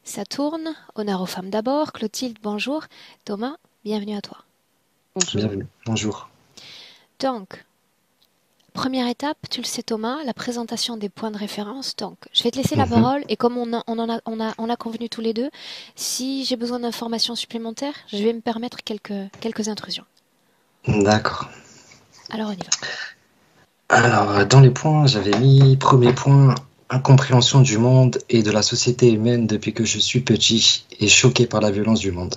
Ça tourne. Honneur aux femmes d'abord. Clotilde, bonjour. Thomas, bienvenue à toi. Bonjour. Bienvenue, bonjour. Donc, première étape, tu le sais Thomas, la présentation des points de référence. Donc, je vais te laisser la Mhm. parole et comme on a convenu tous les deux, si j'ai besoin d'informations supplémentaires, je vais me permettre quelques intrusions. D'accord. Alors, on y va. Alors, dans les points, j'avais mis premier point, incompréhension du monde et de la société humaine depuis que je suis petit et choqué par la violence du monde.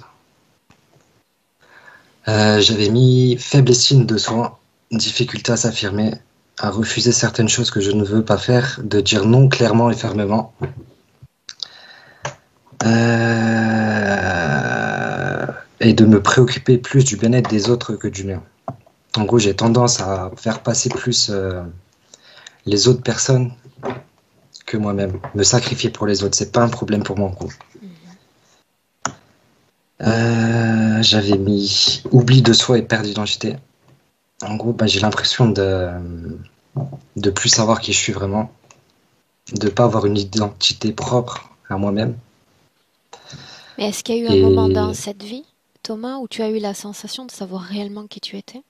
J'avais mis faible estime de soi, difficulté à s'affirmer, à refuser certaines choses que je ne veux pas faire, de dire non clairement et fermement. Euh, et de me préoccuper plus du bien-être des autres que du mien. En gros, j'ai tendance à faire passer plus les autres personnes que moi-même. Me sacrifier pour les autres, c'est pas un problème pour moi en gros. J'avais mis oubli de soi et perte d'identité. En gros, j'ai l'impression de plus savoir qui je suis vraiment, de pas avoir une identité propre à moi-même. Mais est-ce qu'il y a eu un moment dans Et cette vie, Thomas, où tu as eu la sensation de savoir réellement qui tu étais?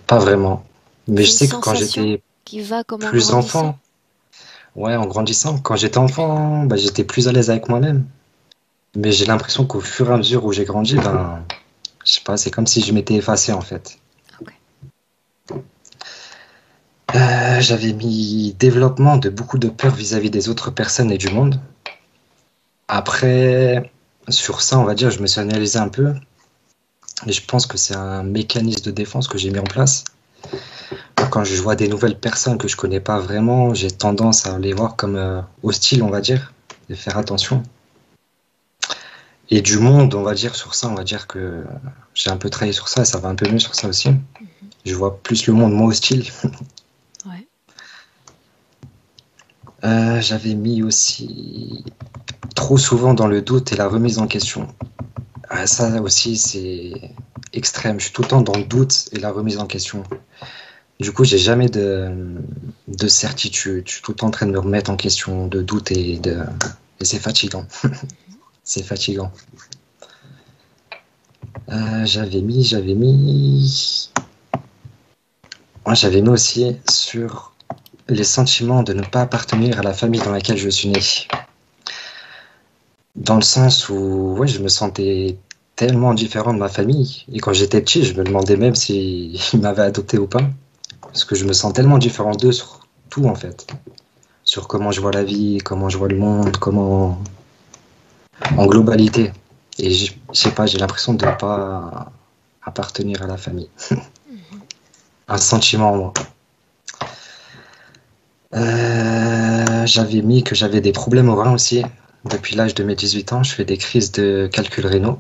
pas vraiment. Mais je C'est une sais que quand sensation j'étais qui va comme en plus grandissant? enfant, ouais, en grandissant, quand j'étais enfant, j'étais plus à l'aise avec moi-même. Mais j'ai l'impression qu'au fur et à mesure où j'ai grandi, je sais pas, c'est comme si je m'étais effacé en fait. Ok. J'avais mis développement de beaucoup de peur vis-à-vis des autres personnes et du monde. Après, sur ça, on va dire, je me suis analysé un peu et je pense que c'est un mécanisme de défense que j'ai mis en place. Quand je vois des nouvelles personnes que je connais pas vraiment, j'ai tendance à les voir comme hostiles, on va dire, et faire attention. Et du monde, on va dire, sur ça, on va dire que j'ai un peu travaillé sur ça et ça va un peu mieux sur ça aussi. Mhm. Je vois plus le monde moins hostile. Ouais. J'avais mis aussi trop souvent dans le doute et la remise en question. Ça aussi, c'est extrême. Je suis tout le temps dans le doute et la remise en question. Du coup, j'ai jamais de certitude. Je suis tout le temps en train de me remettre en question, de doute et c'est fatigant. C'est fatigant. J'avais mis aussi sur les sentiments de ne pas appartenir à la famille dans laquelle je suis né. Dans le sens où ouais, je me sentais tellement différent de ma famille. Et quand j'étais petit, je me demandais même s'ils m'avaient adopté ou pas. Parce que je me sens tellement différent d'eux sur tout, en fait. Sur comment je vois la vie, comment je vois le monde, comment... en globalité. Et je sais pas, j'ai l'impression de ne pas appartenir à la famille. Mhm. Un sentiment en moi. J'avais mis que j'avais des problèmes aux reins aussi. Depuis l'âge de mes 18 ans, je fais des crises de calcul rénaux.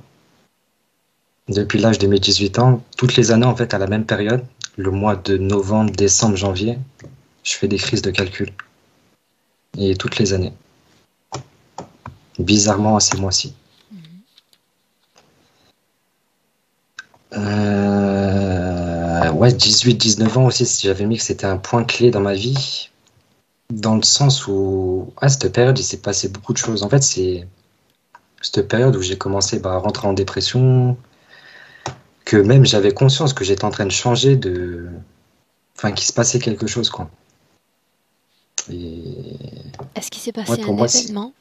Depuis l'âge de mes 18 ans, toutes les années en fait à la même période, le mois de novembre, décembre, janvier, je fais des crises de calcul. Et toutes les années. Bizarrement à ces mois-ci. Mhm. Ouais, 18-19 ans aussi, j'avais mis que c'était un point clé dans ma vie. Dans le sens où, à cette période, il s'est passé beaucoup de choses. En fait, c'est cette période où j'ai commencé à rentrer en dépression, que même j'avais conscience que j'étais en train de changer enfin, qu'il se passait quelque chose, quoi. Et Est-ce qu'il s'est ouais, passé pour un moi, c'est événement,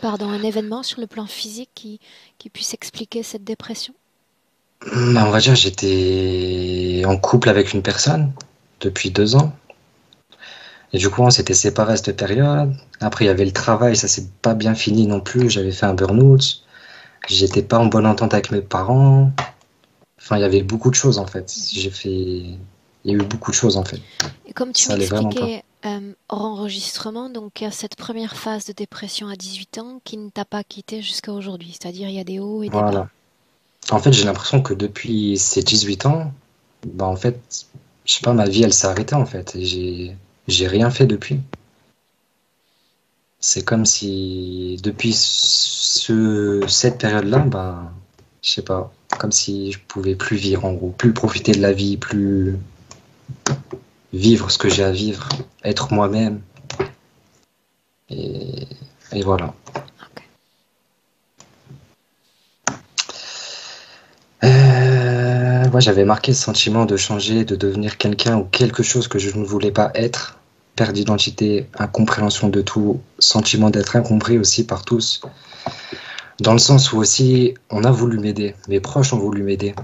pardon, un événement sur le plan physique qui puisse expliquer cette dépression? on va dire, j'étais en couple avec une personne depuis 2 ans. Et du coup, on s'était séparés à cette période. Après, il y avait le travail, ça s'est pas bien fini non plus. J'avais fait un burn-out. J'étais pas en bonne entente avec mes parents. Enfin, il y avait beaucoup de choses en fait. Il y a eu beaucoup de choses en fait. Et comme tu Ça allait vraiment pas. m'expliquais hors enregistrement, donc il y a cette première phase de dépression à 18 ans qui ne t'a pas quitté jusqu'à aujourd'hui, c'est-à-dire il y a des hauts et des bas. Voilà. En fait, j'ai l'impression que depuis ces 18 ans, en fait, je sais pas, ma vie, elle s'est arrêtée en fait. Et j'ai rien fait depuis. C'est comme si depuis cette période-là, je sais pas, comme si je pouvais plus vivre en gros, plus profiter de la vie, plus vivre ce que j'ai à vivre, être moi-même. Et, et voilà. Ok. Moi, j'avais marqué ce sentiment de changer, de devenir quelqu'un ou quelque chose que je ne voulais pas être. Perte d'identité, incompréhension de tout, sentiment d'être incompris aussi par tous. Dans le sens où aussi, on a voulu m'aider, mes proches ont voulu m'aider,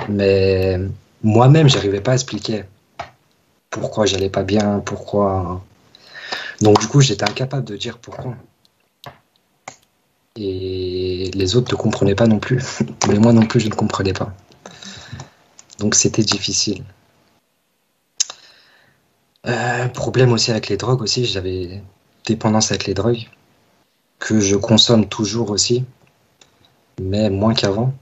mais moi-même, j'arrivais pas à expliquer pourquoi j'allais pas bien, pourquoi. Donc du coup, j'étais incapable de dire pourquoi. Et les autres ne comprenaient pas non plus, mais moi non plus, je ne comprenais pas. Donc c'était difficile. Problème aussi avec les drogues aussi, j'avais dépendance avec les drogues, que je consomme toujours aussi, mais moins qu'avant.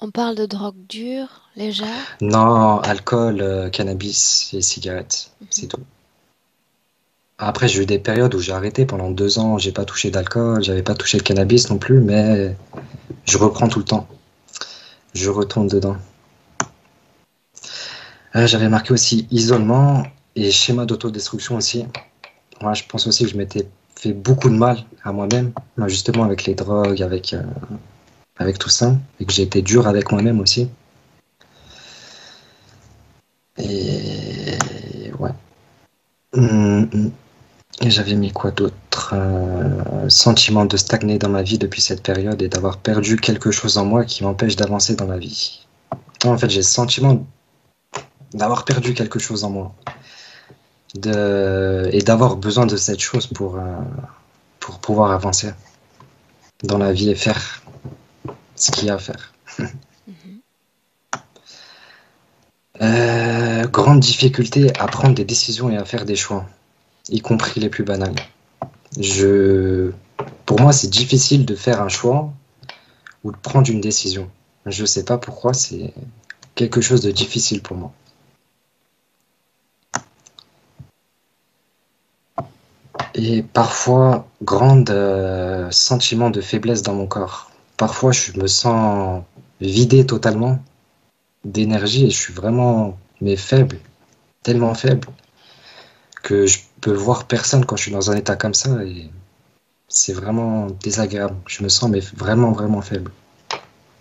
On parle de drogue dure, légère. Non, alcool, cannabis et cigarettes, c'est Mhm. tout. Après, j'ai eu des périodes où j'ai arrêté pendant 2 ans, j'ai pas touché d'alcool, j'avais pas touché de cannabis non plus, mais je reprends tout le temps. Je retourne dedans. J'avais marqué aussi isolement et schéma d'autodestruction aussi. Moi, je pense aussi que je m'étais fait beaucoup de mal à moi-même, justement avec les drogues, avec tout ça, et que j'ai été dur avec moi-même aussi. Et ouais. Et j'avais mis quoi d'autre? Sentiment de stagner dans ma vie depuis cette période et d'avoir perdu quelque chose en moi qui m'empêche d'avancer dans la vie. En fait, j'ai le sentiment d'avoir perdu quelque chose en moi et d'avoir besoin de cette chose pour pouvoir avancer dans la vie et faire ce qu'il y a à faire. Mhm. Grande difficulté à prendre des décisions et à faire des choix, y compris les plus banals. Je, pour moi, c'est difficile de faire un choix ou de prendre une décision. Je sais pas pourquoi, c'est quelque chose de difficile pour moi. Et parfois, grand sentiment de faiblesse dans mon corps. Parfois, je me sens vidé totalement d'énergie et je suis vraiment mais faible, tellement faible que je peux voir personne quand je suis dans un état comme ça et c'est vraiment désagréable. Je me sens mais vraiment vraiment faible.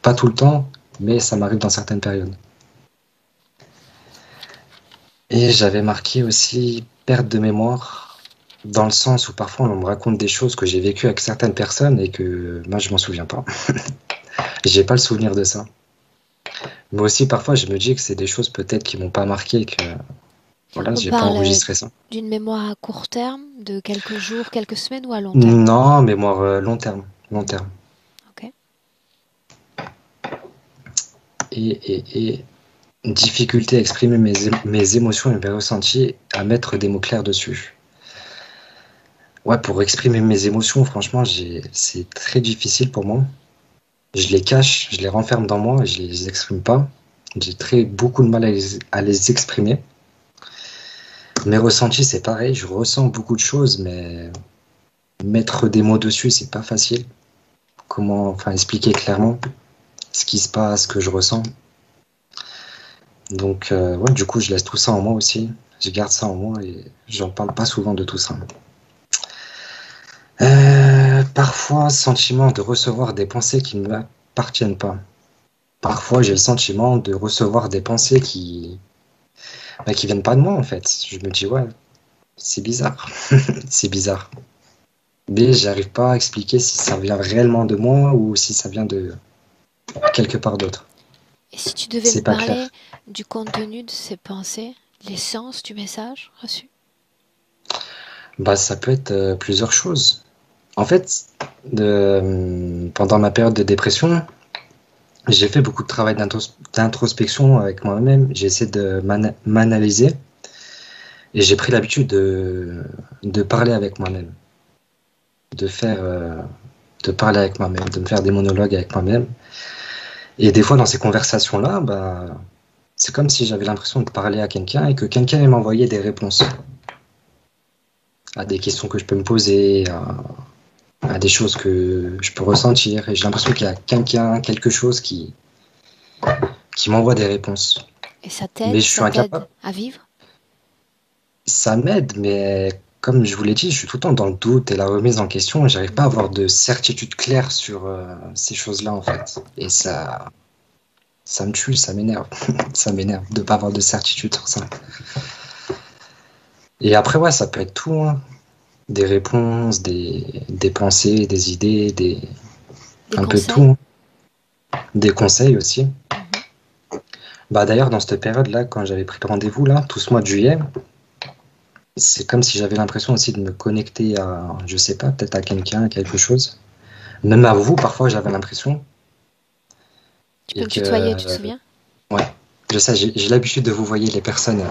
Pas tout le temps, mais ça m'arrive dans certaines périodes. Et j'avais marqué aussi perte de mémoire, dans le sens où parfois on me raconte des choses que j'ai vécues avec certaines personnes et que moi je m'en souviens pas. J'ai pas le souvenir de ça. Mais aussi parfois je me dis que c'est des choses peut-être qui m'ont pas marqué, que voilà, On j'ai pas parle enregistré ça. d'une mémoire à court terme, de quelques jours, quelques semaines ou à long terme. Non, mémoire long terme, long Mhm. terme. Ok. Et difficulté à exprimer mes émotions et mes ressentis, à mettre des mots clairs dessus. Ouais, pour exprimer mes émotions, franchement, c'est très difficile pour moi. Je les cache, je les renferme dans moi et je les exprime pas. J'ai beaucoup de mal à les exprimer. Mes ressentis, c'est pareil, je ressens beaucoup de choses, mais mettre des mots dessus, c'est pas facile. Comment, enfin, expliquer clairement ce qui se passe, ce que je ressens. Donc, ouais, du coup, je laisse tout ça en moi aussi. Je garde ça en moi et j'en parle pas souvent de tout ça. Parfois, sentiment de recevoir des pensées qui ne m'appartiennent pas. Parfois, j'ai le sentiment de recevoir des pensées qui viennent pas de moi, en fait. Je me dis, ouais, c'est bizarre. C'est bizarre. Mais j'arrive pas à expliquer si ça vient réellement de moi ou si ça vient de quelque part d'autre. Et si tu devais me C'est pas parler clair. du contenu de ces pensées, l'essence du message reçu? Bah, ça peut être plusieurs choses. En fait, pendant ma période de dépression, j'ai fait beaucoup de travail d'introspection avec moi-même. J'ai essayé de m'analyser et j'ai pris l'habitude de parler avec moi-même, de faire, de parler avec moi-même, de me faire des monologues avec moi-même. Et des fois, dans ces conversations-là, bah, c'est comme si j'avais l'impression de parler à quelqu'un et que quelqu'un m'envoyait des réponses à des questions que je peux me poser, à des choses que je peux ressentir. Et j'ai l'impression qu'il y a quelqu'un, quelque chose qui m'envoie des réponses. Et Mais je suis ça t'aide incapable. à vivre? Ça m'aide, mais comme je vous l'ai dit, je suis tout le temps dans le doute et la remise en question et j'arrive pas à Mhm. avoir de certitude claire sur ces choses-là en fait. Et ça me tue, ça m'énerve. Ça m'énerve de pas avoir de certitude sur ça. Et après, ouais, ça peut être tout, hein. Des réponses, des pensées, des idées, Des un peu de tout, conseils? hein. Des conseils aussi. Mhm. Bah d'ailleurs, dans cette période-là, quand j'avais pris le rendez-vous, là, tout ce mois de juillet, c'est comme si j'avais l'impression aussi de me connecter à, je sais pas, peut-être à quelqu'un, à quelque chose. Même à vous, parfois, j'avais l'impression. Tu peux Et me tutoyer, que, tu te souviens? ouais, je sais, j'ai l'habitude de vous voyer les personnes.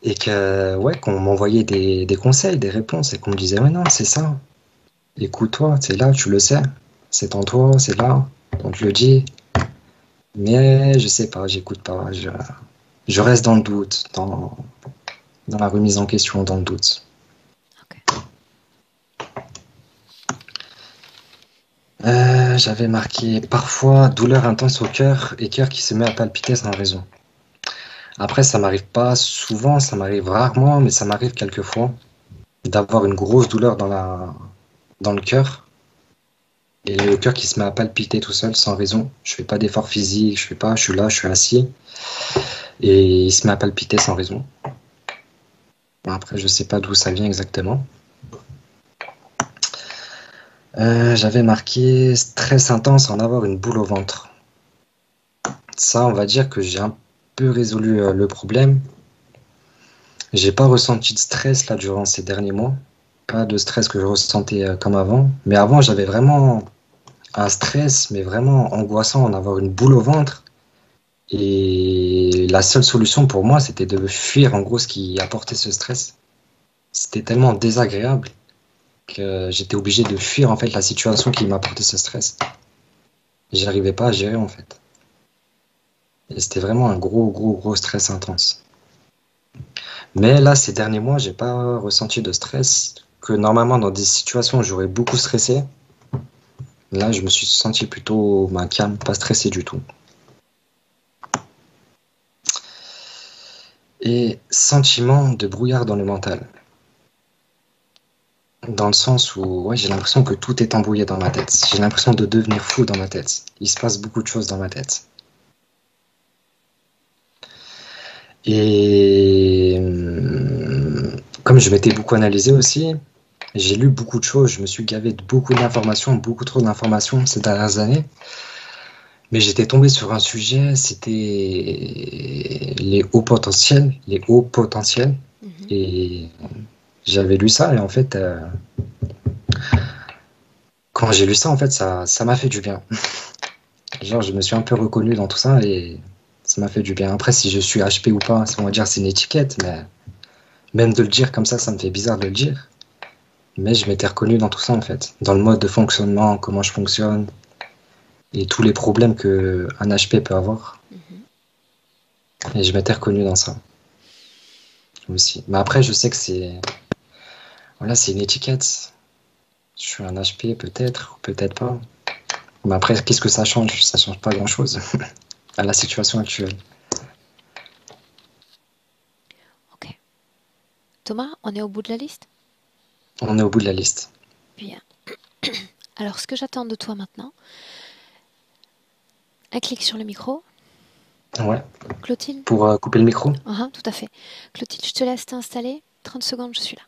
Et que, ouais, qu'on m'envoyait des conseils, des réponses, et qu'on me disait, ouais, non, c'est ça. Écoute-toi, c'est là, tu le sais. C'est en toi, c'est là. On te le dit. Mais je sais pas, j'écoute pas. Je reste dans le doute, dans la remise en question, dans le doute. Ok. J'avais marqué parfois douleur intense au cœur et cœur qui se met à palpiter sans raison. Après, ça m'arrive pas souvent, ça m'arrive rarement, mais ça m'arrive quelquefois d'avoir une grosse douleur dans le cœur et le cœur qui se met à palpiter tout seul sans raison. Je fais pas d'effort physique, je fais pas, je suis là, je suis assis et il se met à palpiter sans raison. Bon, après, je sais pas d'où ça vient exactement. J'avais marqué stress intense en avoir une boule au ventre. Ça, on va dire que j'ai un peu résolu le problème. J'ai pas ressenti de stress là durant ces derniers mois. Pas de stress que je ressentais comme avant. Mais avant, j'avais vraiment un stress, mais vraiment angoissant, en avoir une boule au ventre. Et la seule solution pour moi, c'était de fuir en gros ce qui apportait ce stress. C'était tellement désagréable que j'étais obligé de fuir en fait la situation qui m'apportait ce stress. J'arrivais pas à gérer en fait. Et c'était vraiment un gros stress intense. Mais là, ces derniers mois, j'ai pas ressenti de stress. Que normalement, dans des situations où j'aurais beaucoup stressé, là, je me suis senti plutôt ben, calme, pas stressé du tout. Et sentiment de brouillard dans le mental. Dans le sens où ouais, j'ai l'impression que tout est embrouillé dans ma tête. J'ai l'impression de devenir fou dans ma tête. Il se passe beaucoup de choses dans ma tête. Et comme je m'étais beaucoup analysé aussi, j'ai lu beaucoup de choses. Je me suis gavé de beaucoup d'informations, beaucoup trop d'informations ces dernières années. Mais j'étais tombé sur un sujet, c'était les hauts potentiels, les hauts potentiels. Mhm. Et j'avais lu ça et en fait, quand j'ai lu ça, en fait, ça m'a fait du bien. Genre, je me suis un peu reconnu dans tout ça et ça m'a fait du bien. Après, si je suis HP ou pas, on va dire c'est une étiquette, mais même de le dire comme ça me fait bizarre de le dire. Mais je m'étais reconnu dans tout ça, en fait. Dans le mode de fonctionnement, comment je fonctionne et tous les problèmes que un HP peut avoir. Mhm. Et je m'étais reconnu dans ça aussi. Mais après, je sais que voilà, c'est une étiquette. Je suis un HP peut-être, ou peut-être pas. Mais après, qu'est-ce que ça change? Ça change pas grand-chose à la situation actuelle. Ok. Thomas, on est au bout de la liste? On est au bout de la liste. Bien. Alors, ce que j'attends de toi maintenant, un clic sur le micro. Ouais. Clotilde? Pour couper le micro. Ah, tout à fait. Clotilde, je te laisse t'installer. 30 secondes, je suis là.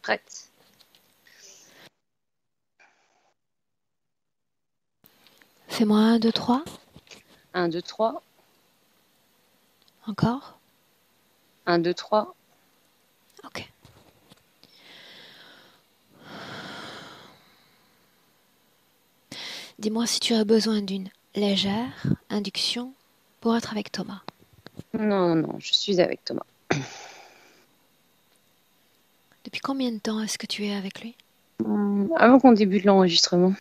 Prête. 'Fais-moi 1, 2, 3. 1, 2, 3. Encore. 1, 2, 3. Ok. Dis-moi si tu as besoin d'une légère induction pour être avec Thomas. Non, non, je suis avec Thomas. Depuis combien de temps est-ce que tu es avec lui? Avant qu'on débute l'enregistrement.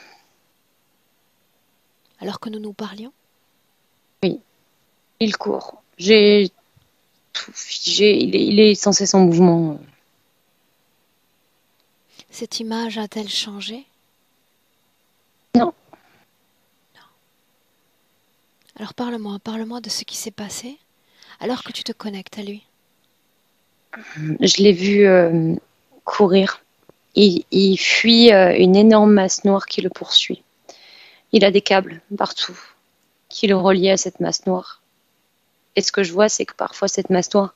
Alors que nous nous parlions? Oui, il court. J'ai tout figé. Il est sans cesse en mouvement. Cette image a-t-elle changé? Non, Alors parle-moi de ce qui s'est passé alors que tu te connectes à lui. je l'ai vu courir. Il fuit une énorme masse noire qui le poursuit. Il a des câbles partout qui le relient à cette masse noire. Et ce que je vois, c'est que parfois cette masse noire,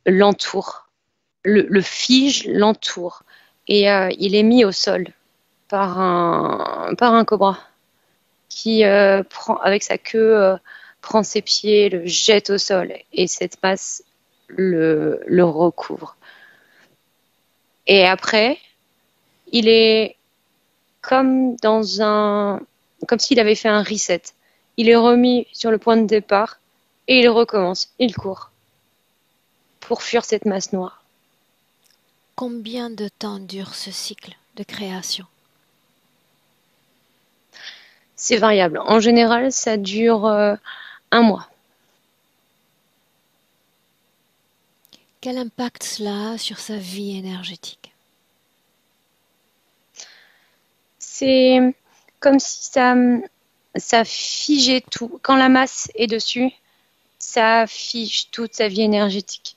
l'entoure, le fige, l'entoure. Et il est mis au sol par un cobra qui, avec sa queue, prend ses pieds, le jette au sol. Et cette masse le recouvre. Et après, il est comme s'il avait fait un reset. Il est remis sur le point de départ et il recommence. Il court pour fuir cette masse noire. Combien de temps dure ce cycle de création? C'est variable. En général, ça dure 1 mois. Quel impact cela a sur sa vie énergétique? C'est comme si ça figeait tout. Quand la masse est dessus, ça fige toute sa vie énergétique.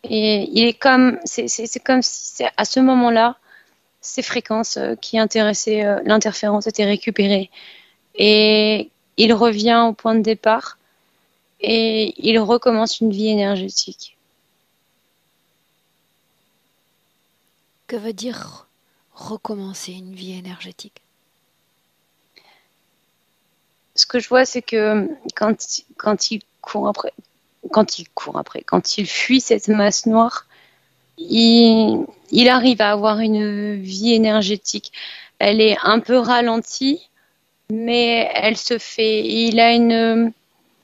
Et c'est comme si à ce moment-là, ces fréquences qui intéressaient l'interférence étaient récupérées. Et il revient au point de départ et il recommence une vie énergétique. Que veut dire recommencer une vie énergétique? Ce que je vois, c'est que quand il fuit cette masse noire, il arrive à avoir une vie énergétique. Elle est un peu ralentie, mais elle se fait. Il a une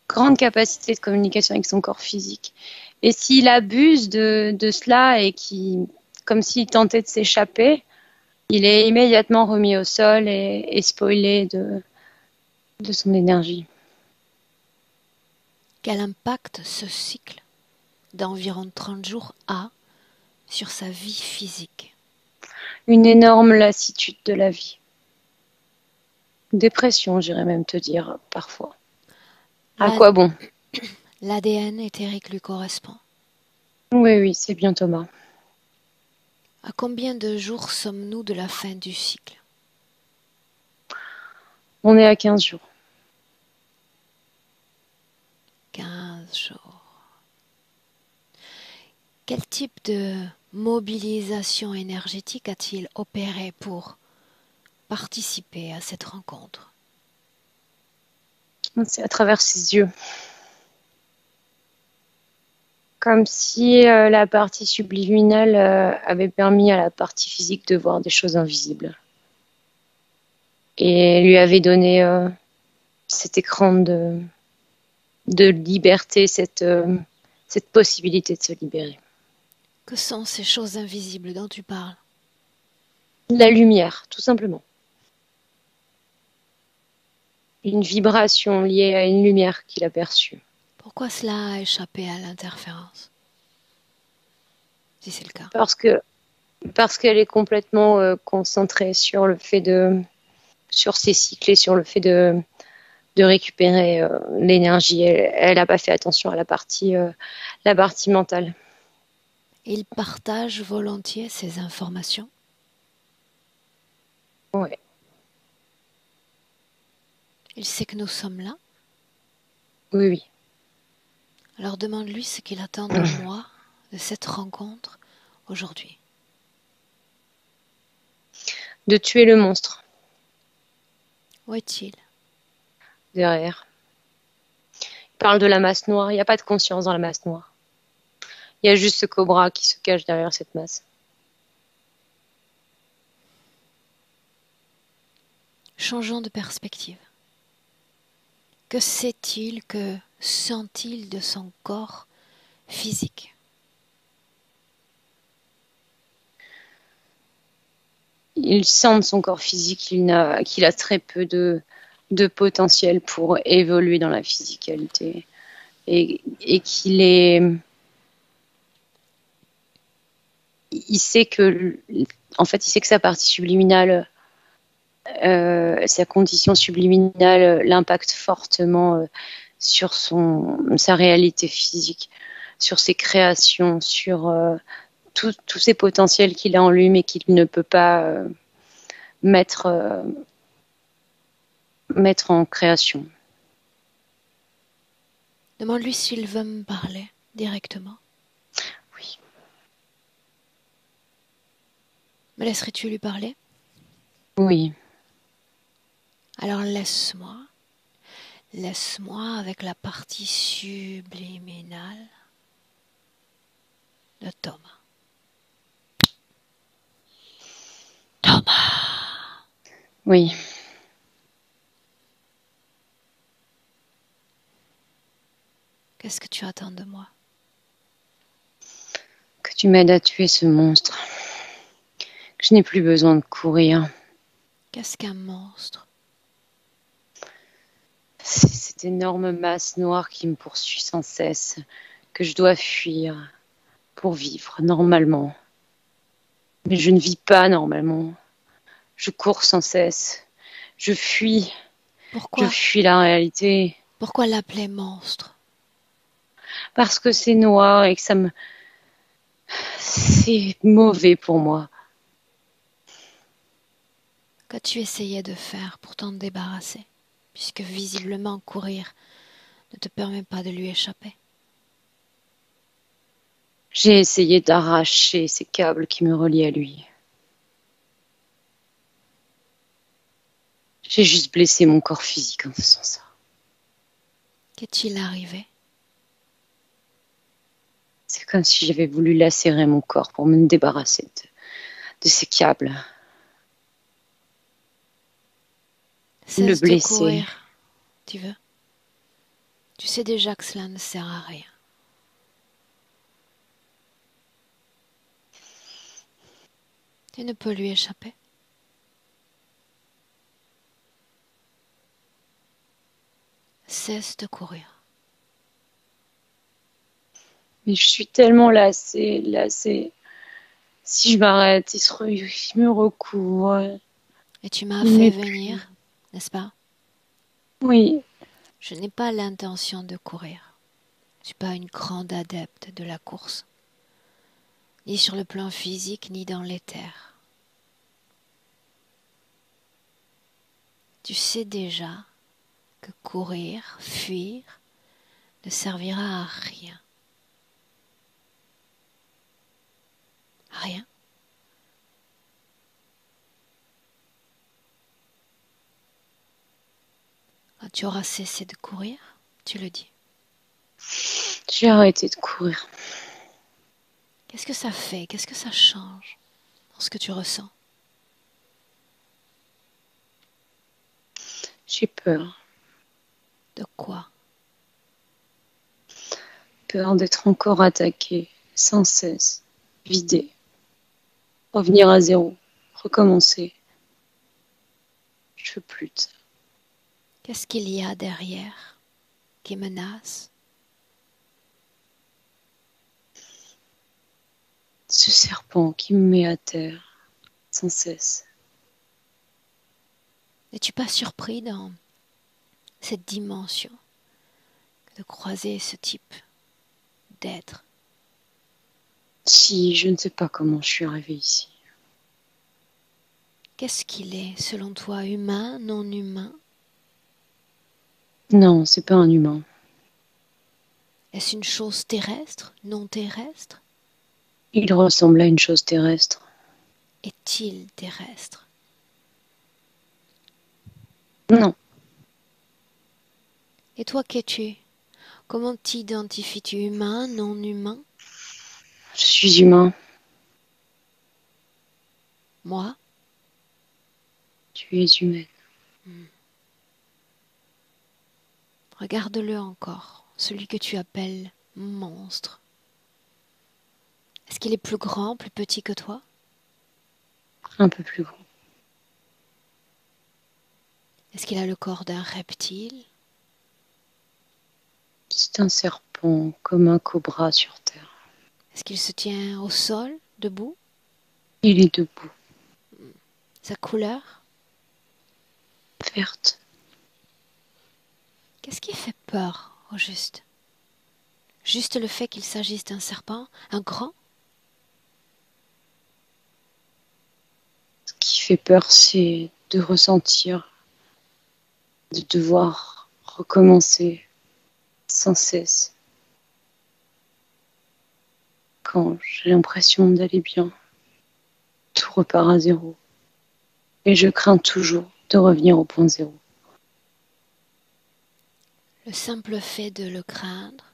grande capacité de communication avec son corps physique. Et s'il abuse de cela et comme s'il tentait de s'échapper, il est immédiatement remis au sol et spoilé de son énergie. Quel impact ce cycle d'environ 30 jours a sur sa vie physique? Une énorme lassitude de la vie. Dépression, j'irais même te dire, parfois. À quoi bon? L'ADN éthérique lui correspond. Oui, oui, c'est bien Thomas. À combien de jours sommes-nous de la fin du cycle? On est à 15 jours. 15 jours. Quel type de mobilisation énergétique a-t-il opéré pour participer à cette rencontre? C'est à travers ses yeux. Comme si la partie subliminale avait permis à la partie physique de voir des choses invisibles. Et lui avait donné cet écran de liberté, cette possibilité de se libérer. Que sont ces choses invisibles dont tu parles? La lumière, tout simplement. Une vibration liée à une lumière qu'il a perçue. Pourquoi cela a échappé à l'interférence, si c'est le cas? Parce qu'elle est complètement concentrée sur sur ses cycles et sur le fait de récupérer l'énergie. Elle n'a pas fait attention à la partie mentale. Il partage volontiers ces informations? Ouais. Il sait que nous sommes là? Oui, oui. Alors demande-lui ce qu'il attend de moi, de cette rencontre aujourd'hui? De tuer le monstre Où est-il? derrière. Il parle de la masse noire. Il n'y a pas de conscience dans la masse noire. Il y a juste ce cobra qui se cache derrière cette masse. Changeons de perspective. Que sait-il, que sent-il de son corps physique? Il sent de son corps physique qu'il a très peu de potentiel pour évoluer dans la physicalité. Et qu'il est... Il sait que... En fait, il sait que sa partie subliminale, sa condition subliminale l'impacte fortement sur sa réalité physique, sur ses créations, sur tous ces potentiels qu'il a en lui, mais qu'il ne peut pas mettre en création. Demande-lui s'il veut me parler directement. Oui. Me laisserais-tu lui parler? Oui. Alors laisse-moi avec la partie subliminale de Thomas. Thomas! Oui. Qu'est-ce que tu attends de moi? Que tu m'aides à tuer ce monstre. Que je n'ai plus besoin de courir. Qu'est-ce qu'un monstre? C'est cette énorme masse noire qui me poursuit sans cesse, que je dois fuir pour vivre normalement. Mais je ne vis pas normalement. Je cours sans cesse. Je fuis. Pourquoi? Je fuis la réalité. Pourquoi l'appeler monstre? Parce que c'est noir et que c'est mauvais pour moi. Qu'as-tu essayé de faire pour t'en débarrasser, puisque visiblement courir ne te permet pas de lui échapper? J'ai essayé d'arracher ces câbles qui me relient à lui. J'ai juste blessé mon corps physique en faisant ça. Qu'est-il arrivé? C'est comme si j'avais voulu lacérer mon corps pour me débarrasser de ces câbles. Cesse Le de blesser. courir, tu veux? Tu sais déjà que cela ne sert à rien. Tu ne peux lui échapper. Cesse de courir. Mais je suis tellement lassée. Si je m'arrête, il me recouvre. Et tu m'as Il fait n'est venir, n'est-ce pas? Oui, Je n'ai pas l'intention de courir. Je ne suis pas une grande adepte de la course, ni sur le plan physique, ni dans l'éther. Tu sais déjà que courir, fuir, ne servira à rien. Rien. Quand tu auras cessé de courir, tu le dis. j'ai arrêté de courir. Qu'est-ce que ça fait? Qu'est-ce que ça change dans ce que tu ressens? J'ai peur. De quoi? Peur d'être encore attaquée, sans cesse, vidée. Revenir à zéro, recommencer. Je veux plus de ça. Qu'est-ce qu'il y a derrière qui menace? Ce serpent qui me met à terre, sans cesse. N'es-tu pas surpris dans cette dimension de croiser ce type d'être? Si, je ne sais pas comment je suis arrivée ici. Qu'est-ce qu'il est, selon toi, humain, non humain? Non, c'est pas un humain. Est-ce une chose terrestre, non terrestre? Il ressemble à une chose terrestre. Est-il terrestre? Non. Et toi, qu'es-tu? Comment t'identifies-tu? Humain, non humain? Je suis humain. Moi? Tu es humaine. Regarde-le encore, celui que tu appelles monstre. Est-ce qu'il est plus grand, plus petit que toi? Un peu plus grand. Est-ce qu'il a le corps d'un reptile? C'est un serpent comme un cobra sur terre. Est-ce qu'il se tient au sol, debout? Il est debout. Sa couleur? Verte. Qu'est-ce qui fait peur, au juste? Juste le fait qu'il s'agisse d'un serpent, un grand? Ce qui fait peur, c'est de ressentir, de devoir recommencer sans cesse. Quand j'ai l'impression d'aller bien, tout repart à zéro. Et je crains toujours de revenir au point zéro. Le simple fait de le craindre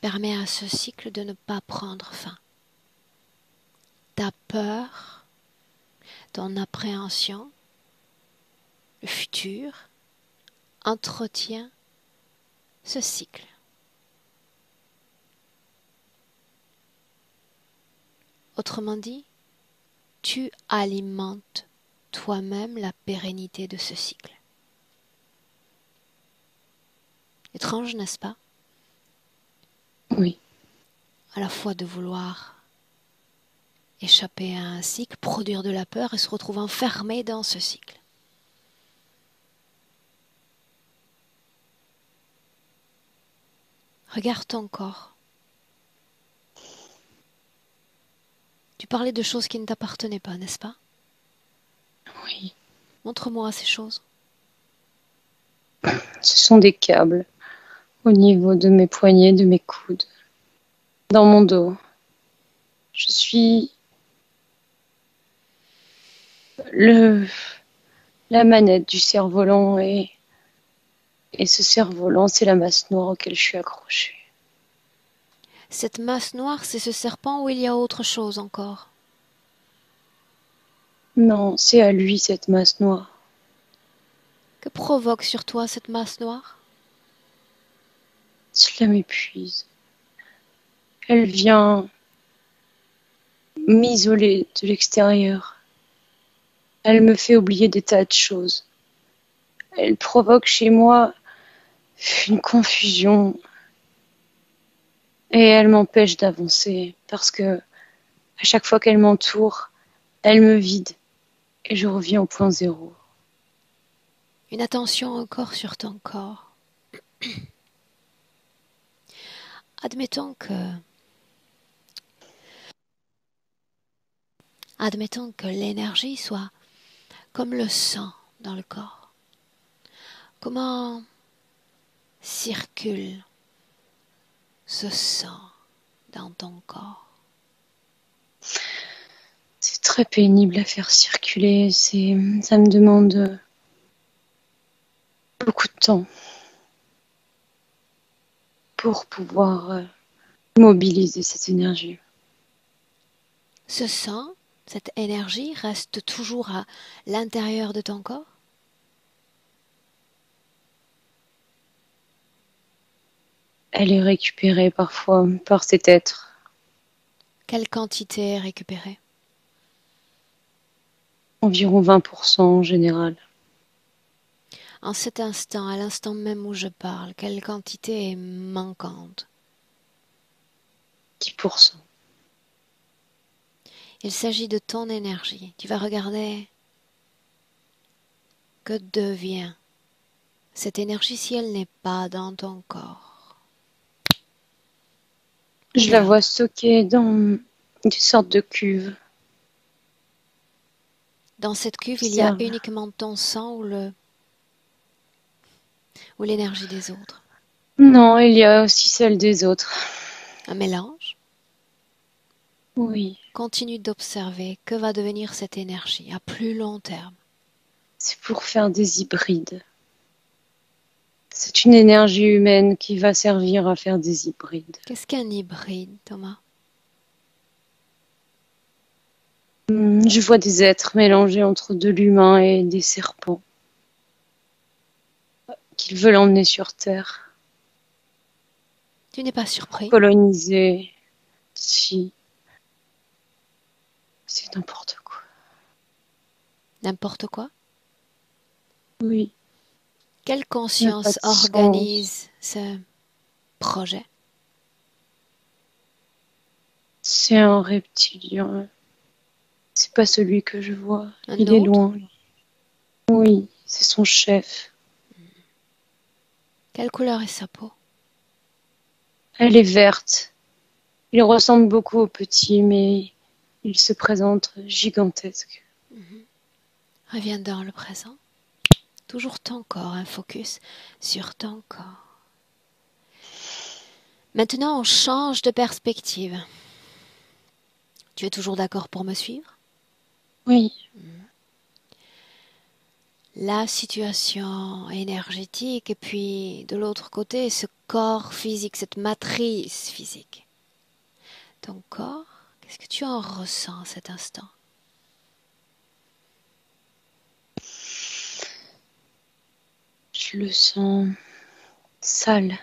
permet à ce cycle de ne pas prendre fin. Ta peur, ton appréhension, le futur entretient ce cycle. Autrement dit, tu alimentes toi-même la pérennité de ce cycle. Étrange, n'est-ce pas? Oui. À la fois de vouloir échapper à un cycle, produire de la peur et se retrouver enfermé dans ce cycle. Regarde ton corps. Tu parlais de choses qui ne t'appartenaient pas, n'est-ce pas? Oui. Montre-moi ces choses. Ce sont des câbles au niveau de mes poignets, de mes coudes, dans mon dos. Je suis la manette du cerf-volant et ce cerf-volant, c'est la masse noire auquel je suis accrochée. Cette masse noire, c'est ce serpent ou il y a autre chose encore? Non, c'est à lui cette masse noire. Que provoque sur toi cette masse noire? Cela m'épuise. Elle vient m'isoler de l'extérieur. Elle me fait oublier des tas de choses. Elle provoque chez moi une confusion et elle m'empêche d'avancer parce que à chaque fois qu'elle m'entoure, elle me vide et je reviens au point zéro. Une attention encore sur ton corps. Admettons que l'énergie soit comme le sang dans le corps. Comment circule ce sang dans ton corps? C'est très pénible à faire circuler. Ça me demande beaucoup de temps pour pouvoir mobiliser cette énergie. Ce sang, cette énergie reste toujours à l'intérieur de ton corps? Elle est récupérée parfois par cet être. Quelle quantité est récupérée? Environ 20% en général. En cet instant, à l'instant même où je parle, quelle quantité est manquante? 10%. Il s'agit de ton énergie. Tu vas regarder que devient cette énergie si elle n'est pas dans ton corps. Je la vois stockée dans une sorte de cuve. Dans cette cuve, il y a uniquement ton sang ou l'énergie des autres? Non, il y a aussi celle des autres. un mélange. Oui, Continue d'observer que va devenir cette énergie à plus long terme. c'est pour faire des hybrides. C'est une énergie humaine qui va servir à faire des hybrides. Qu'est-ce qu'un hybride, Thomas? Je vois des êtres mélangés entre de l'humain et des serpents qu'ils veulent emmener sur Terre, Tu n'es pas surpris? coloniser. Si, c'est n'importe quoi. N'importe quoi? Oui, Quelle ça n'a pas conscience de sens. organise ce projet? C'est un reptilien. C'est pas celui que je vois. Un Il est autre? loin. Oui, c'est son chef. Quelle couleur est sa peau? Elle est verte. Il ressemble beaucoup au petit, mais il se présente gigantesque. Reviens dans le présent. Toujours ton corps, un focus sur ton corps. Maintenant, on change de perspective. Tu es toujours d'accord pour me suivre? Oui, La situation énergétique et puis de l'autre côté, ce corps physique, cette matrice physique. Ton corps, qu'est-ce que tu en ressens à cet instant? je le sens sale.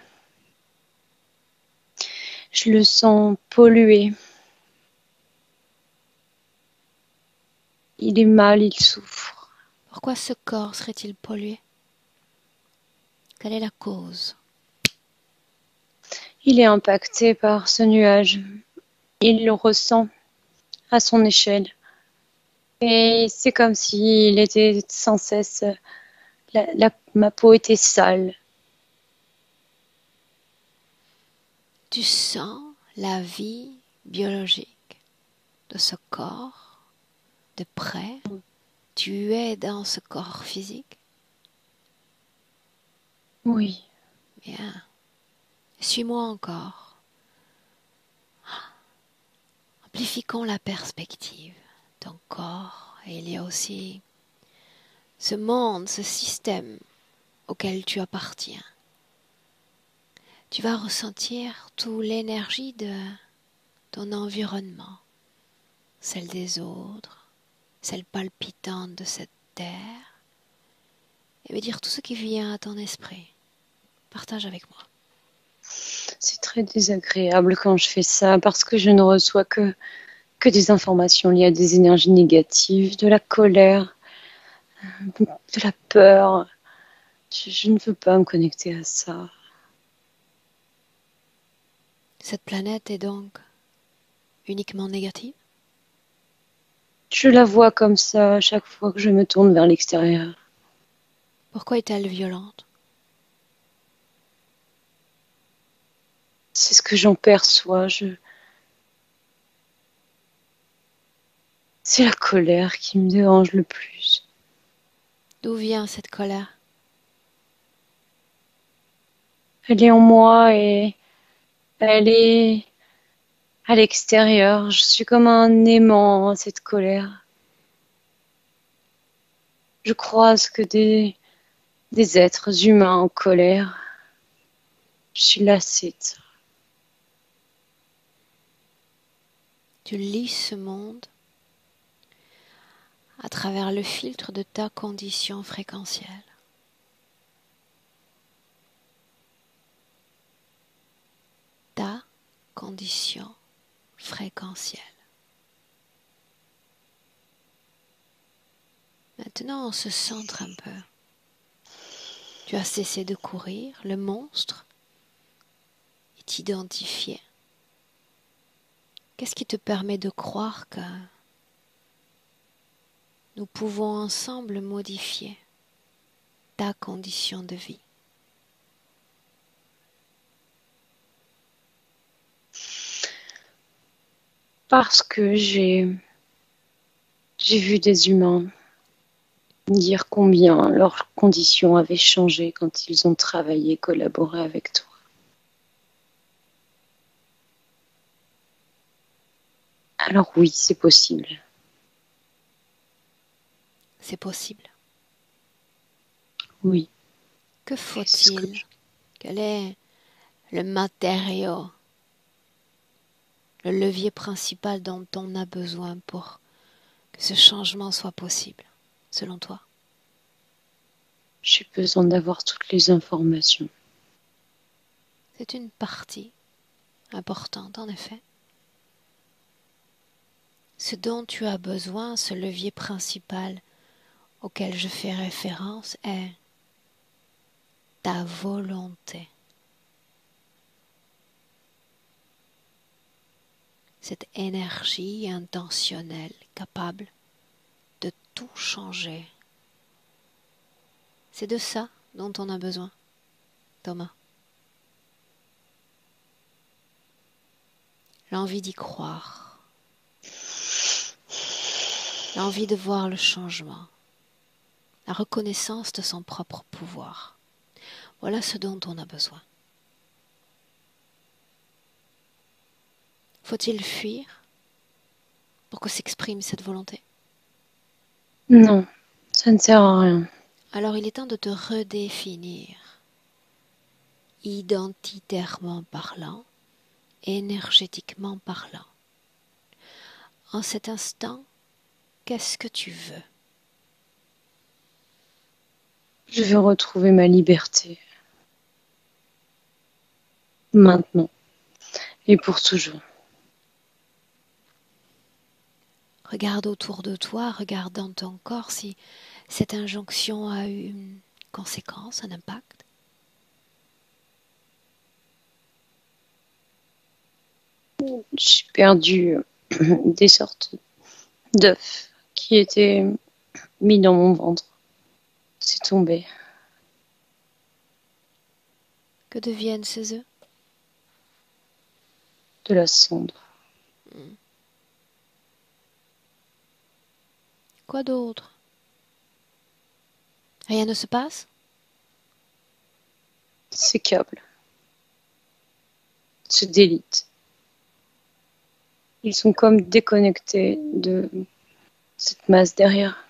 Je le sens pollué. Il est mal, il souffre. Pourquoi ce corps serait-il pollué? Quelle est la cause? Il est impacté par ce nuage. Il le ressent à son échelle. Et c'est comme s'il était sans cesse... ma peau était sale. Tu sens la vie biologique de ce corps de près. Tu es dans ce corps physique. Oui, Bien. Suis-moi encore. Amplifions la perspective. Ton corps, et il y a aussi ce monde, ce système auquel tu appartiens. Tu vas ressentir toute l'énergie de ton environnement, celle des autres, celle palpitante de cette terre, et me dire tout ce qui vient à ton esprit. Partage avec moi. c'est très désagréable quand je fais ça parce que je ne reçois que des informations liées à des énergies négatives, de la colère, de la peur. Je ne veux pas me connecter à ça. Cette planète est donc uniquement négative? Je la vois comme ça à chaque fois que je me tourne vers l'extérieur. Pourquoi est-elle violente? C'est ce que j'en perçois. C'est la colère qui me dérange le plus. D'où vient cette colère? Elle est en moi et elle est à l'extérieur. Je suis comme un aimant à cette colère. Je croise que des êtres humains en colère. Je suis lassée de ça. Tu lis ce monde à travers le filtre de ta condition fréquentielle. Ta condition fréquentielle. Maintenant, on se centre un peu. Tu as cessé de courir, le monstre est identifié. Qu'est-ce qui te permet de croire que nous pouvons ensemble modifier ta condition de vie? Parce que j'ai vu des humains dire combien leurs conditions avaient changé quand ils ont travaillé, collaboré avec toi. Alors oui, c'est possible. C'est possible. Oui. Que C'est ce que faut-il? Quel est le matériau, le levier principal dont on a besoin pour que ce changement soit possible, selon toi? j'ai besoin d'avoir toutes les informations. C'est une partie importante, en effet. Ce dont tu as besoin, ce levier principal auquel je fais référence est ta volonté. Cette énergie intentionnelle capable de tout changer. C'est de ça dont on a besoin, Thomas. L'envie d'y croire. L'envie de voir le changement. La reconnaissance de son propre pouvoir. Voilà ce dont on a besoin. Faut-il fuir pour que s'exprime cette volonté? Non, ça ne sert à rien. Alors il est temps de te redéfinir, identitairement parlant, énergétiquement parlant. En cet instant, qu'est-ce que tu veux? Je veux retrouver ma liberté. Maintenant. Et pour toujours. Regarde autour de toi, regarde dans ton corps si cette injonction a eu une conséquence, un impact. J'ai perdu des sortes d'œufs qui étaient mis dans mon ventre. C'est tombé. Que deviennent ces œufs? De la cendre. Quoi d'autre? Rien ne se passe? Ces câbles se délitent. Ils sont comme déconnectés de cette masse derrière.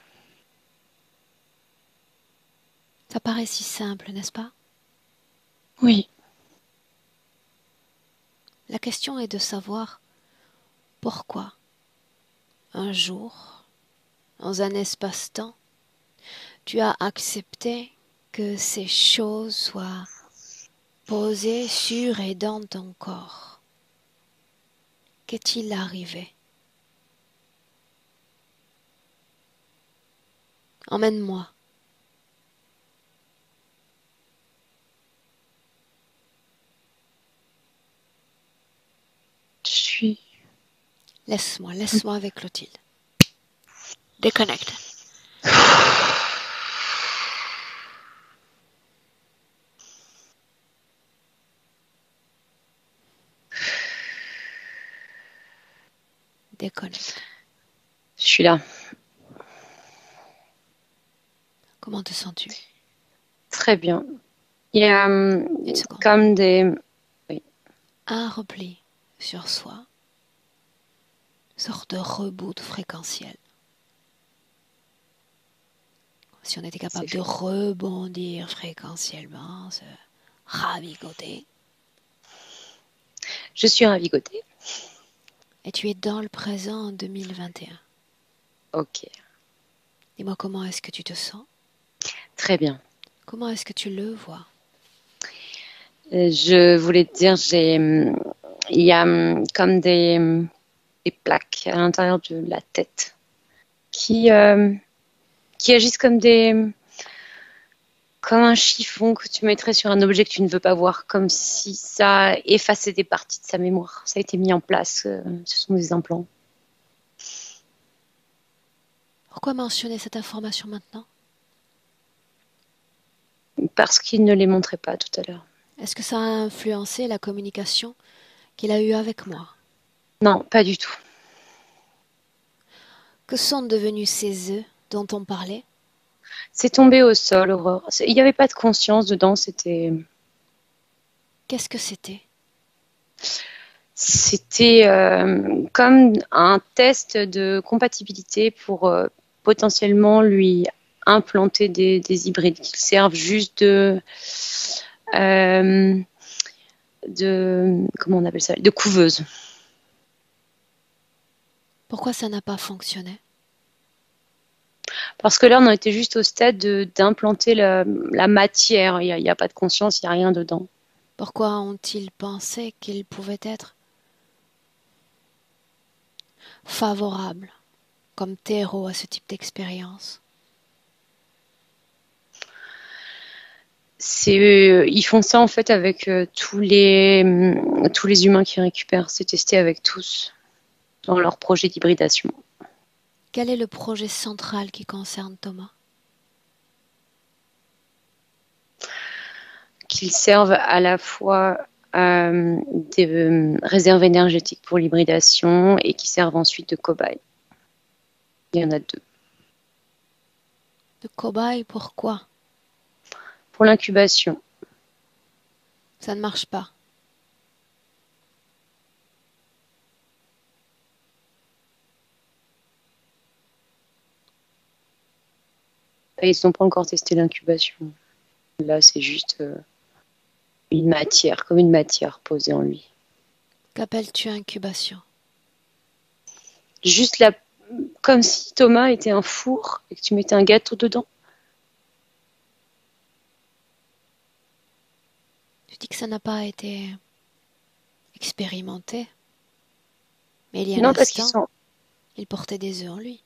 Ça paraît si simple, n'est-ce pas? Oui, La question est de savoir pourquoi, un jour, dans un espace-temps, tu as accepté que ces choses soient posées sur et dans ton corps. Qu'est-il arrivé? Emmène-moi. je suis... Laisse-moi avec Clotilde. Déconnecte. Déconnecte. Je suis là. Comment te sens-tu? Très bien. Il y a Une seconde. comme des... Un repli sur soi. Sorte de reboot fréquentiel. Si on était capable de rebondir fréquentiellement, se ravigoter. Je suis ravigotée. Et tu es dans le présent en 2021. Ok. Dis-moi comment est-ce que tu te sens? Très bien. Comment est-ce que tu le vois? Je voulais te dire, il y a comme des plaques à l'intérieur de la tête qui agissent comme un chiffon que tu mettrais sur un objet que tu ne veux pas voir, comme si ça effaçait des parties de sa mémoire. Ça a été mis en place. Ce sont des implants. Pourquoi mentionner cette information maintenant? Parce qu'il ne les montrait pas tout à l'heure. Est-ce que ça a influencé la communication qu'il a eue avec moi? Non, pas du tout. Que sont devenus ces œufs dont on parlait? C'est tombé au sol, Aurore. Il n'y avait pas de conscience dedans. C'était... Qu'est-ce que c'était? C'était comme un test de compatibilité pour potentiellement lui implanter des hybrides qui servent juste comment on appelle ça, de couveuse. Pourquoi ça n'a pas fonctionné? Parce que là, on était juste au stade d'implanter la matière. Il n'y a pas de conscience, il n'y a rien dedans. Pourquoi ont-ils pensé qu'il pouvait être favorable comme terreau à ce type d'expérience? Ils font ça en fait avec tous les humains qui récupèrent. C'est testé avec tous dans leur projet d'hybridation. Quel est le projet central qui concerne Thomas? Qu'ils servent à la fois des réserves énergétiques pour l'hybridation et qui servent ensuite de cobayes. Il y en a 2. De cobaye, pourquoi? Pour l'incubation. Ça ne marche pas. Ils n'ont pas encore testé l'incubation. Là, c'est juste une matière, comme une matière posée en lui. Qu'appelles-tu incubation? Juste comme si Thomas était un four et que tu mettais un gâteau dedans. Tu dis que ça n'a pas été expérimenté. Mais il y a Non, un parce qu'ils instant, sont... il portait des œufs en lui.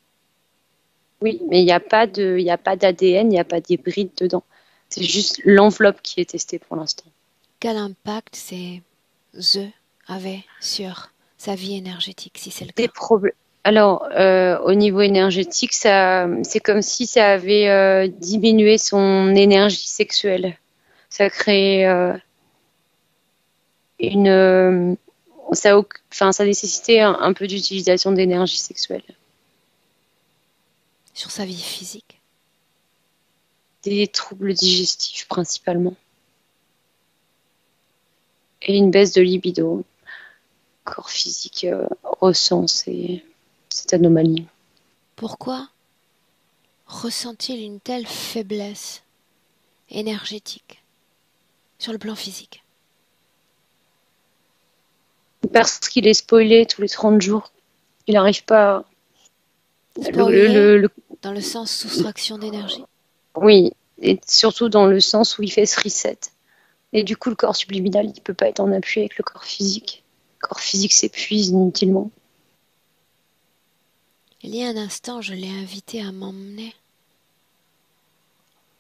Oui, mais il n'y a pas d'ADN, il n'y a pas d'hybride dedans. C'est juste l'enveloppe qui est testée pour l'instant. Quel impact ces œufs avaient sur sa vie énergétique, si c'est le cas? Des problèmes. Alors, au niveau énergétique, c'est comme si ça avait diminué son énergie sexuelle. Ça crée ça nécessitait un peu d'utilisation d'énergie sexuelle. Sur sa vie physique? Des troubles digestifs principalement. Et une baisse de libido. Le corps physique ressent cette anomalie. Pourquoi ressent-il une telle faiblesse énergétique sur le plan physique? Parce qu'il est spoilé tous les 30 jours. Il n'arrive pas... Spoilé dans le sens soustraction d'énergie? Oui, et surtout dans le sens où il fait ce reset. Et du coup, le corps subliminal, il ne peut pas être en appui avec le corps physique. Le corps physique s'épuise inutilement. Il y a un instant, je l'ai invité à m'emmener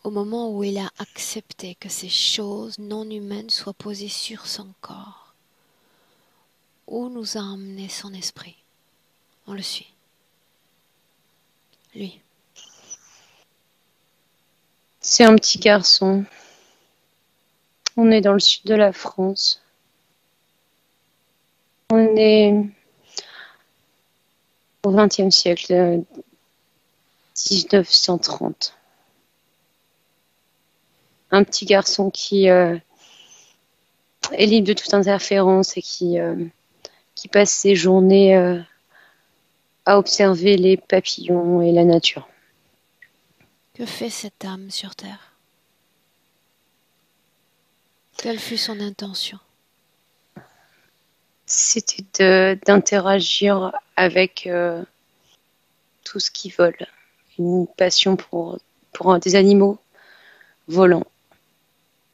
au moment où il a accepté que ces choses non humaines soient posées sur son corps. Où nous a emmené son esprit? On le suit. Lui. C'est un petit garçon. On est dans le sud de la France. On est au XXe siècle, 1930. Un petit garçon qui est libre de toute interférence et qui passe ses journées à observer les papillons et la nature. Que fait cette âme sur terre? Quelle fut son intention? C'était d'interagir avec tout ce qui vole. Une passion pour des animaux volants.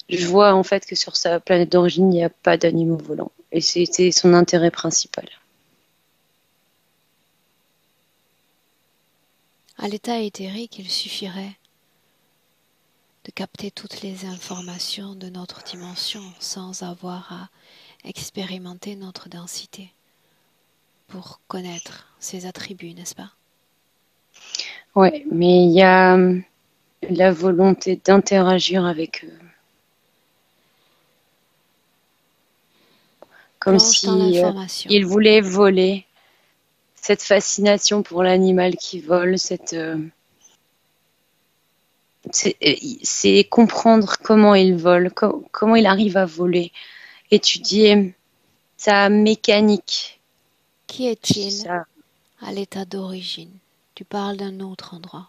Je vois en fait que sur sa planète d'origine, il n'y a pas d'animaux volants. Et c'était son intérêt principal. À l'état éthérique, il suffirait de capter toutes les informations de notre dimension sans avoir à expérimenter notre densité pour connaître ses attributs, n'est-ce pas? Ouais, mais il y a la volonté d'interagir avec eux. Comme Plonge dans si l'information. il voulait voler. Cette fascination pour l'animal qui vole, c'est comprendre comment il vole, comment il arrive à voler, étudier sa mécanique. Qui est-il Ça, à l'état d'origine? Tu parles d'un autre endroit.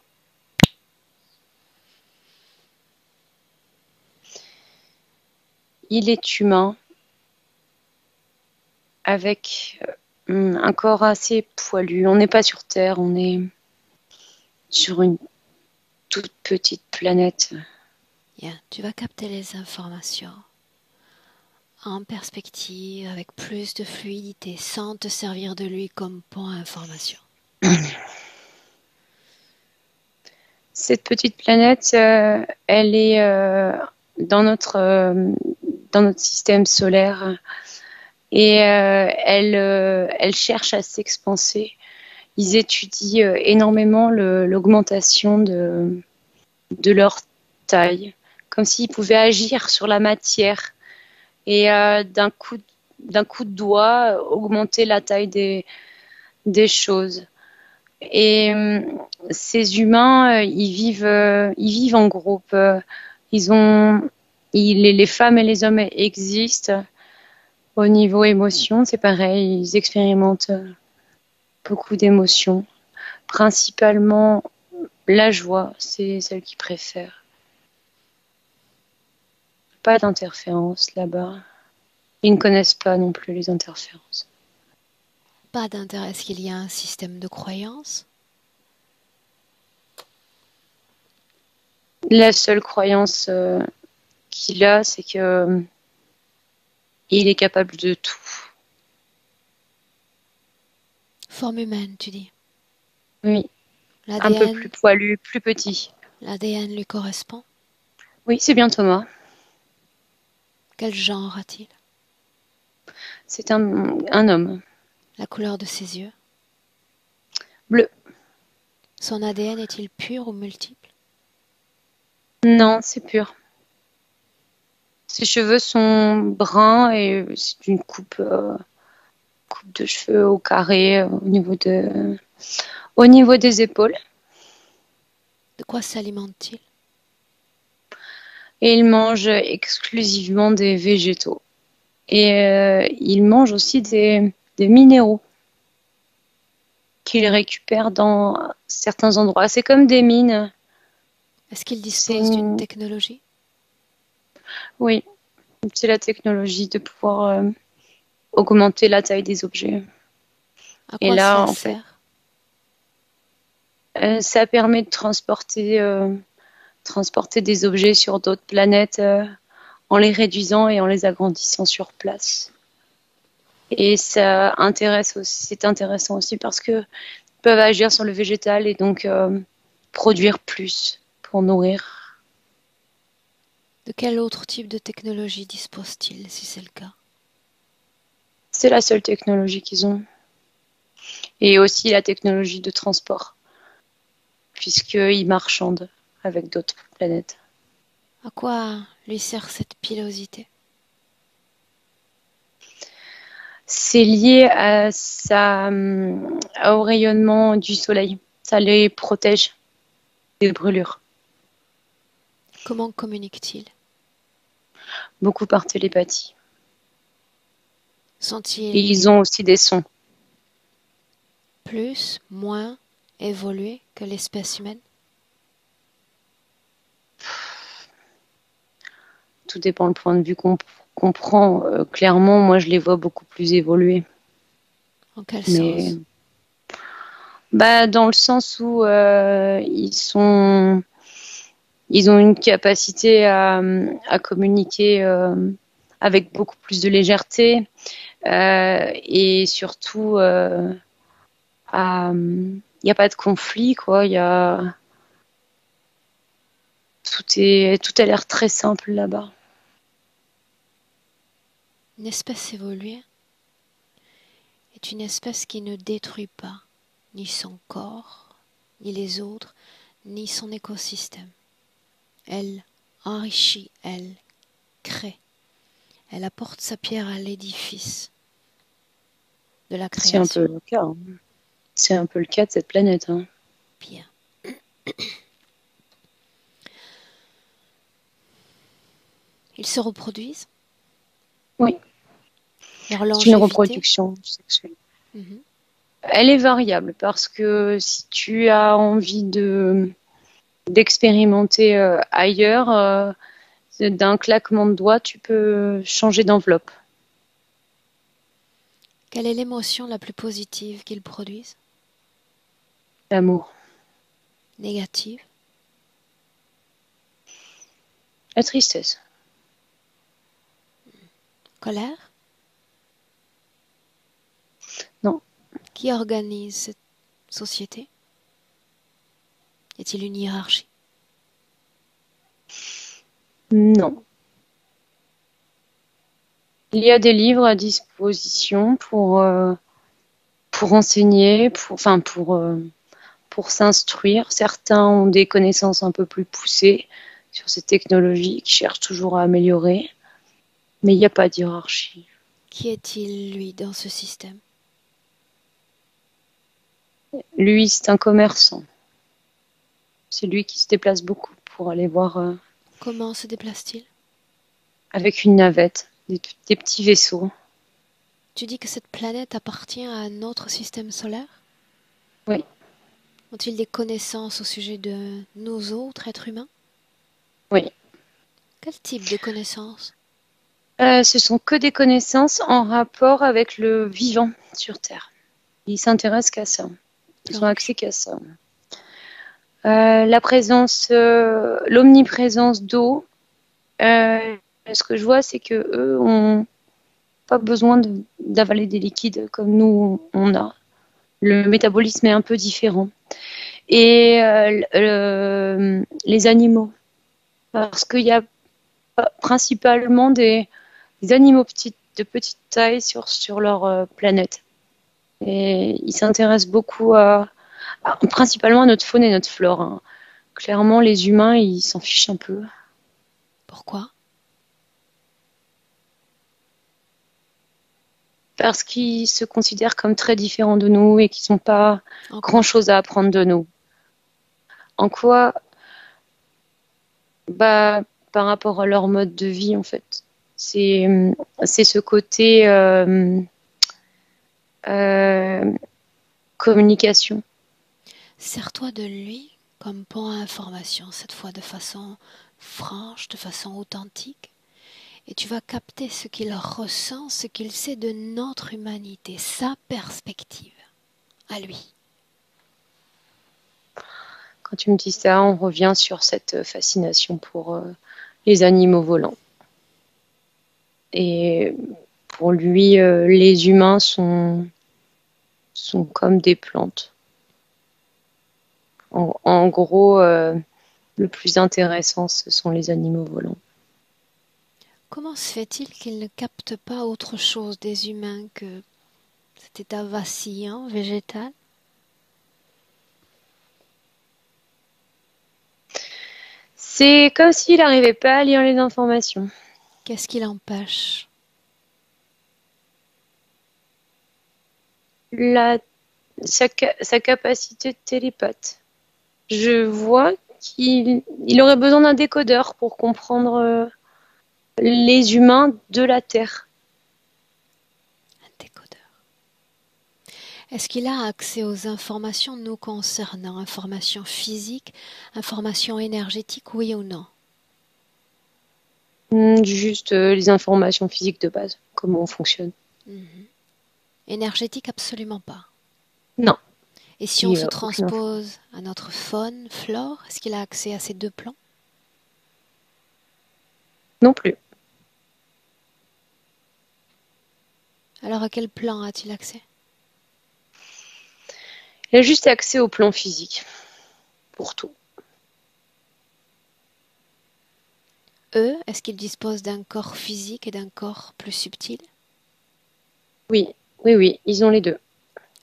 il est humain avec un corps assez poilu. On n'est pas sur Terre, on est sur une toute petite planète. Bien, tu vas capter les informations en perspective avec plus de fluidité sans te servir de lui comme pont à information. Cette petite planète, elle est dans notre système solaire et elle cherche à s'expanser. Ils étudient énormément l'augmentation de leur taille, comme s'ils pouvaient agir sur la matière et d'un coup de doigt augmenter la taille des choses. Et ces humains, ils vivent en groupe. Ils ont, les femmes et les hommes existent. Au niveau émotion, c'est pareil. Ils expérimentent beaucoup d'émotions. Principalement, la joie, c'est celle qu'ils préfèrent. Pas d'interférence là-bas. Ils ne connaissent pas non plus les interférences. Pas d'intérêt, est-ce qu'il y a un système de croyance? La seule croyance qu'il a, c'est que il est capable de tout. Forme humaine, tu dis. Oui, un peu plus L'ADN, poilu, plus petit. l'ADN lui correspond. Oui, c'est bien Thomas. Quel genre a-t-il? C'est un homme. La couleur de ses yeux? Bleu. Son ADN est-il pur ou multiple? Non, c'est pur. Ses cheveux sont bruns et c'est une coupe de cheveux au carré au niveau des épaules. De quoi s'alimente-t-il? Et il mange exclusivement des végétaux. Et il mange aussi des minéraux qu'il récupère dans certains endroits. C'est comme des mines. Est-ce qu'il C'est dispose d'une technologie? Oui, c'est la technologie de pouvoir augmenter la taille des objets. À Et quoi là, cela en fait, sert? ça permet de transporter des objets sur d'autres planètes en les réduisant et en les agrandissant sur place. Et c'est intéressant aussi parce que ils peuvent agir sur le végétal et donc produire plus pour nourrir. De quel autre type de technologie dispose-t-il, si c'est le cas? C'est la seule technologie qu'ils ont. Et aussi la technologie de transport, puisqu'ils marchandent avec d'autres planètes. À quoi lui sert cette pilosité? C'est lié au rayonnement du soleil. Ça les protège des brûlures. Comment communique-t-il? Beaucoup par télépathie. Et Sont-ils ils ont aussi des sons. plus, moins évolués que l'espèce humaine? Tout dépend le point de vue qu'on prend. Clairement, moi, je les vois beaucoup plus évolués. En quel Mais sens? dans le sens où ils ont une capacité à communiquer avec beaucoup plus de légèreté et surtout, il n'y a pas de conflit, quoi. Tout a l'air très simple là-bas. Une espèce évoluée est une espèce qui ne détruit pas ni son corps, ni les autres, ni son écosystème. Elle enrichit, elle crée. Elle apporte sa pierre à l'édifice de la C'est un peu création. le cas. Hein. C'est un peu le cas de cette planète. Hein. Bien. Ils se reproduisent? Oui. Leur C'est une longévité. reproduction sexuelle. Mhm. Elle est variable parce que si tu as envie d'expérimenter ailleurs, d'un claquement de doigts, tu peux changer d'enveloppe. Quelle est l'émotion la plus positive qu'ils produisent? L'amour, Négative? la tristesse. Colère? Non, Qui organise cette société? Y a-t-il une hiérarchie? non. Il y a des livres à disposition pour enseigner, pour s'instruire. Certains ont des connaissances un peu plus poussées sur ces technologies qui cherchent toujours à améliorer, mais il n'y a pas de hiérarchie. Qui est-il, lui, dans ce système? Lui, c'est un commerçant. C'est lui qui se déplace beaucoup pour aller voir Comment se déplace-t-il? avec une navette, des petits vaisseaux. Tu dis que cette planète appartient à un autre système solaire? Oui, Ont-ils des connaissances au sujet de nous autres êtres humains? oui. Quel type de connaissances? Ce sont que des connaissances en rapport avec le vivant sur Terre. Ils s'intéressent qu'à ça. Ils ont accès qu'à ça. L'omniprésence d'eau. Ce que je vois, c'est que eux ont pas besoin d'avaler des liquides comme nous on a. Le métabolisme est un peu différent. Et les animaux, parce qu'il y a principalement des animaux de petite taille sur leur planète. Et ils s'intéressent beaucoup principalement à notre faune et notre flore. Hein. Clairement, les humains, ils s'en fichent un peu. Pourquoi? Parce qu'ils se considèrent comme très différents de nous et qu'ils n'ont pas grand-chose à apprendre de nous. En quoi? Bah, par rapport à leur mode de vie, en fait. C'est ce côté communication. Sers-toi de lui comme pont à information, cette fois de façon franche, de façon authentique, et tu vas capter ce qu'il ressent, ce qu'il sait de notre humanité, sa perspective, à lui. Quand tu me dis ça, on revient sur cette fascination pour les animaux volants. Et pour lui, les humains sont comme des plantes. En gros, le plus intéressant, ce sont les animaux volants. Comment se fait-il qu'il ne capte pas autre chose des humains que cet état vacillant, végétal? C'est comme s'il n'arrivait pas à lire les informations. Qu'est-ce qui l'empêche? Sa capacité de télépathe. Je vois qu'il aurait besoin d'un décodeur pour comprendre les humains de la Terre. Un décodeur. Est-ce qu'il a accès aux informations nous concernant, informations physiques, informations énergétiques, oui ou non? Juste les informations physiques de base, comment on fonctionne. Énergétique, absolument pas. Non. Et si on se transpose à notre faune, flore, est-ce qu'il a accès à ces deux plans? Non plus. Alors à quel plan a-t-il accès? Il a juste accès au plan physique, pour tout. Eux, est-ce qu'ils disposent d'un corps physique et d'un corps plus subtil? Oui, oui, oui, ils ont les deux.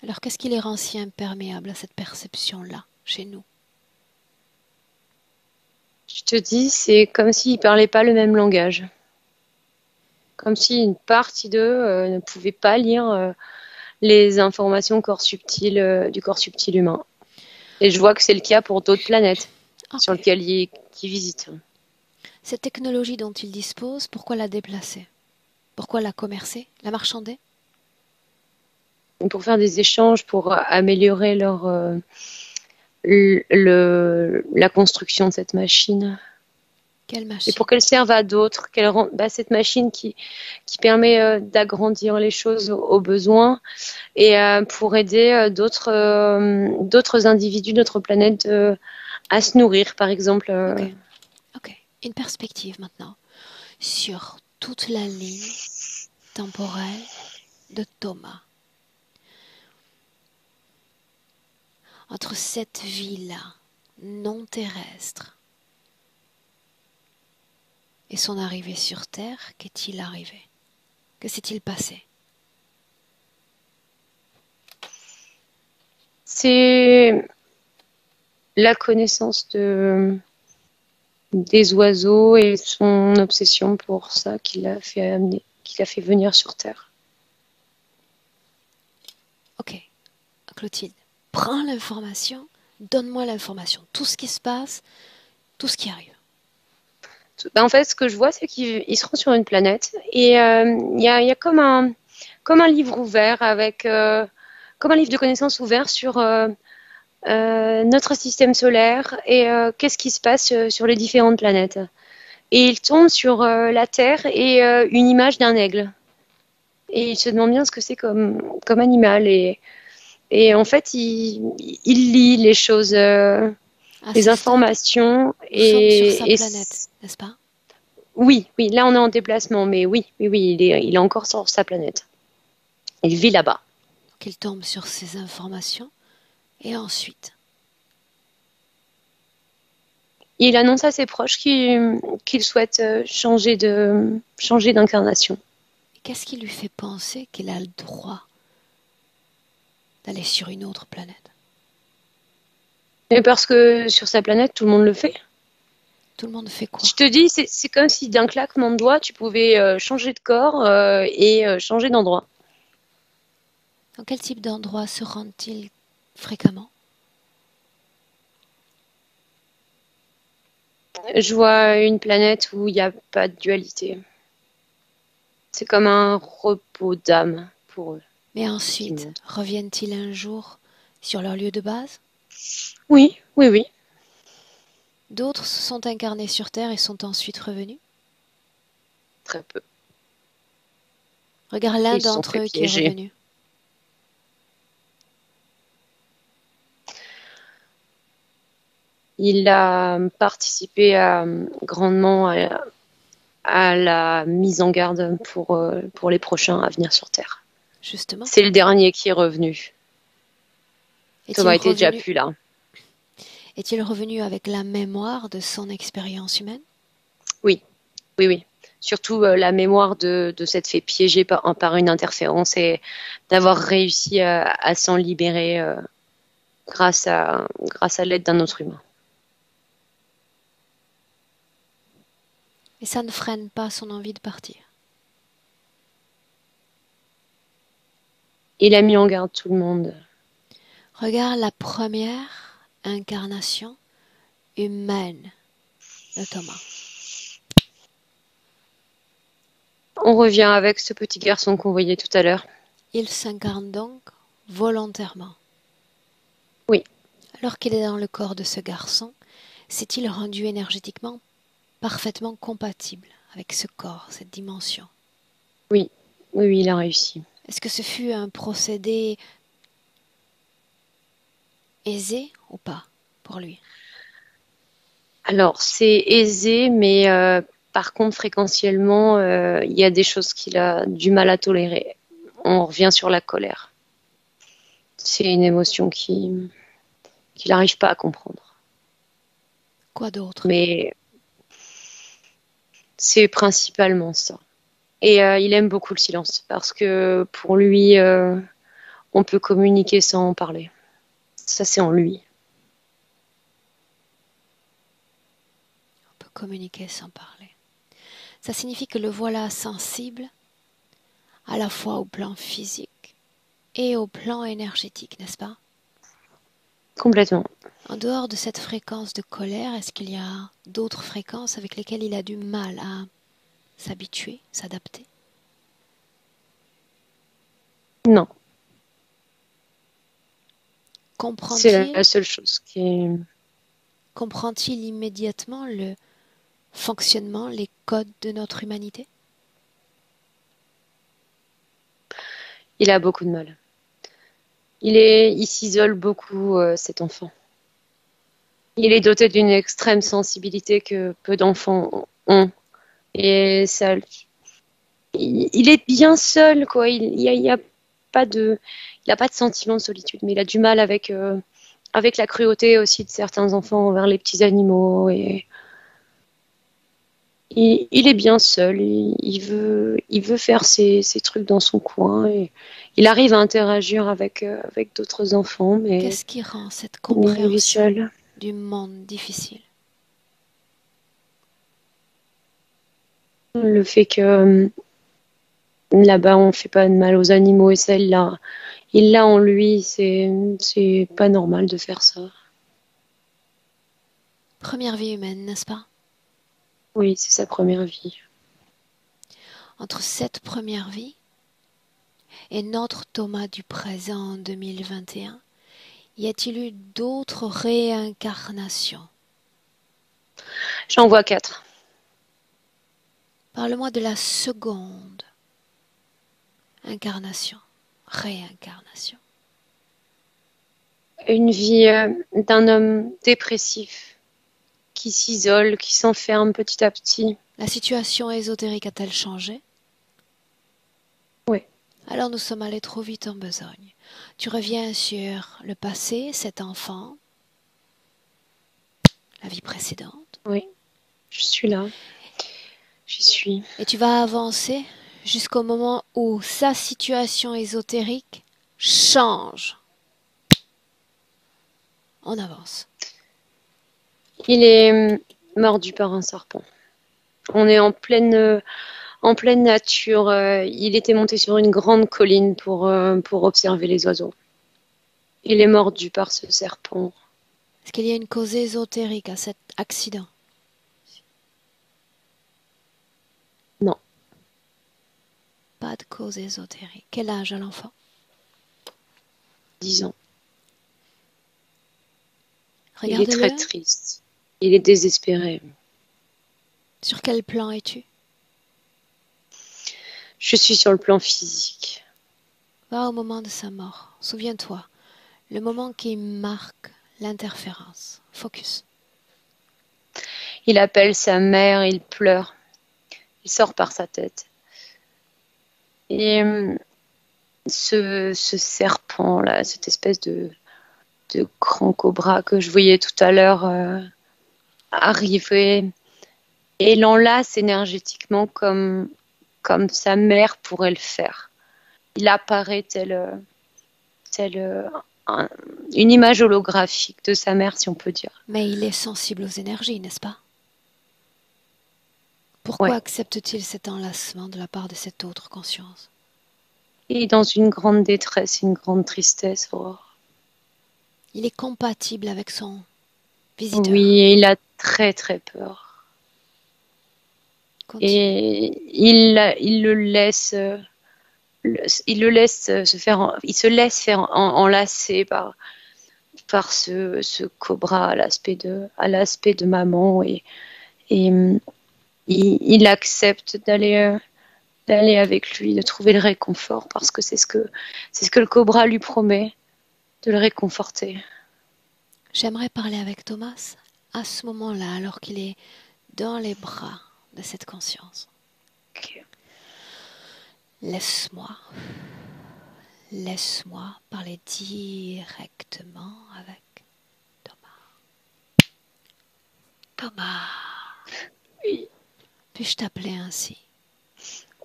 Alors qu'est-ce qui les rend si imperméables à cette perception-là, chez nous? Je te dis, c'est comme s'ils ne parlaient pas le même langage. Comme si une partie d'eux ne pouvait pas lire les informations du corps subtil humain. Et je vois que c'est le cas pour d'autres planètes sur lesquelles ils visitent. Cette technologie dont ils disposent, pourquoi la déplacer? Pourquoi la commercer, la marchander? Pour faire des échanges, pour améliorer la construction de cette machine. Quelle Et machine? pour qu'elle serve à d'autres, cette machine qui permet d'agrandir les choses aux besoins et pour aider d'autres individus, d'autres planètes à se nourrir, par exemple. Ok, ok. Une perspective maintenant sur toute la ligne temporelle de Thomas. Entre cette vie-là, non terrestre, et son arrivée sur Terre, qu'est-il arrivé? Que s'est-il passé? C'est la connaissance des oiseaux et son obsession pour ça qui l'a fait venir sur Terre. Ok, Clotilde, prends l'information, donne-moi l'information, tout ce qui se passe, tout ce qui arrive. En fait, ce que je vois, c'est qu'il se rend sur une planète et il y a comme un livre ouvert comme un livre de connaissances ouvert sur notre système solaire et qu'est-ce qui se passe sur les différentes planètes. Et il tombe sur la Terre et une image d'un aigle. Et il se demande bien ce que c'est comme animal. Et en fait, il lit les choses, À les ce stade, informations. nous sommes sur sa planète, n'est-ce pas? Oui, oui, là on est en déplacement, mais oui, il est encore sur sa planète. Il vit là-bas. Donc il tombe sur ces informations, et ensuite, Il annonce à ses proches qu'il souhaite changer d'incarnation. qu'est-ce qui lui fait penser qu'il a le droit d'aller sur une autre planète? Et parce que sur sa planète, tout le monde le fait. Tout le monde fait quoi? Je te dis, c'est comme si d'un claquement de doigts, tu pouvais changer de corps et changer d'endroit. Dans quel type d'endroit se rend-il fréquemment? Je vois une planète où il n'y a pas de dualité. C'est comme un repos d'âme pour eux. Mais ensuite, reviennent-ils un jour sur leur lieu de base? Oui, oui, oui. D'autres se sont incarnés sur Terre et sont ensuite revenus? Très peu. Regarde l'un Ils se sont d'entre fait eux qui est piéger. revenu. Il a participé grandement à la mise en garde pour les prochains à venir sur Terre. Justement. C'est le dernier qui est revenu. Thomas était déjà plus là. Est-il revenu avec la mémoire de son expérience humaine? Oui, oui, oui. Surtout la mémoire de s'être fait piéger par une interférence et d'avoir réussi à s'en libérer grâce à l'aide d'un autre humain. Et ça ne freine pas son envie de partir. Il a mis en garde tout le monde. Regarde la première incarnation humaine de Thomas. On revient avec ce petit garçon qu'on voyait tout à l'heure. Il s'incarne donc volontairement. Oui. Alors qu'il est dans le corps de ce garçon, s'est-il rendu énergétiquement parfaitement compatible avec ce corps, cette dimension? Oui, oui, oui, il a réussi. Est-ce que ce fut un procédé aisé ou pas pour lui? Alors, c'est aisé, mais par contre, fréquentiellement, il y a des choses qu'il a du mal à tolérer. On revient sur la colère. C'est une émotion qu'il n'arrive pas à comprendre. Quoi d'autre? Mais c'est principalement ça. Et il aime beaucoup le silence parce que pour lui, on peut communiquer sans en parler. Ça, c'est en lui. On peut communiquer sans parler. Ça signifie que le voilà sensible à la fois au plan physique et au plan énergétique, n'est-ce pas? Complètement. En dehors de cette fréquence de colère, est-ce qu'il y a d'autres fréquences avec lesquelles il a du mal à s'habituer, s'adapter? Non, c'est Comprend-il, la seule chose qui est... comprend-il immédiatement le fonctionnement, les codes de notre humanité? Il a beaucoup de mal. Il s'isole beaucoup, cet enfant. Il est doté d'une extrême sensibilité que peu d'enfants ont. Et ça, il est bien seul, quoi. Il a pas de, il a pas de sentiment de solitude, mais il a du mal avec la cruauté aussi de certains enfants envers les petits animaux. Et il est bien seul. Il veut faire ses trucs dans son coin. Et il arrive à interagir avec d'autres enfants, Qu'est-ce qui rend cette mais il vit compréhension seul. du monde difficile? Le fait que là-bas, on fait pas de mal aux animaux et ça, il l'a en lui. C'est pas normal de faire ça. Première vie humaine, n'est-ce pas? Oui, c'est sa première vie. Entre cette première vie et notre Thomas du présent en 2021, y a-t-il eu d'autres réincarnations? J'en vois 4. Parle-moi de la seconde incarnation, réincarnation. Une vie d'un homme dépressif qui s'isole, qui s'enferme petit à petit. La situation ésotérique a-t-elle changé? Oui, Alors nous sommes allés trop vite en besogne. Tu reviens sur le passé, cet enfant, la vie précédente, oui, je suis là. J'y suis. et tu vas avancer jusqu'au moment où sa situation ésotérique change. On avance. Il est mordu par un serpent. On est en pleine nature. Il était monté sur une grande colline pour observer les oiseaux. Il est mordu par ce serpent. Est-ce qu'il y a une cause ésotérique à cet accident? Non, Pas de cause ésotérique. Quel âge a l'enfant? 10 ans. Il est très Regarde-le. triste. Il est désespéré. Sur quel plan es-tu? Je suis sur le plan physique. Va au moment de sa mort. Souviens-toi, le moment qui marque l'interférence. Focus. Il appelle sa mère, il pleure. Il sort par sa tête. Et ce serpent-là, cette espèce de grand cobra que je voyais tout à l'heure arriver et l'enlace énergétiquement comme sa mère pourrait le faire. Il apparaît tel une image holographique de sa mère, si on peut dire. Mais il est sensible aux énergies, n'est-ce pas? Pourquoi Ouais. accepte-t-il cet enlacement de la part de cette autre conscience? Il est dans une grande détresse, une grande tristesse. Aurore. Il est compatible avec son visiteur. Oui, et il a très très peur. Continue. Et il le laisse. Il le laisse se faire, il se laisse faire enlacer par ce cobra à l'aspect de maman et il accepte d'aller avec lui, de trouver le réconfort parce que c'est ce que le cobra lui promet, de le réconforter. J'aimerais parler avec Thomas à ce moment-là, alors qu'il est dans les bras de cette conscience. Okay. Laisse-moi parler directement avec Thomas. Thomas, Oui, puis-je t'appeler ainsi?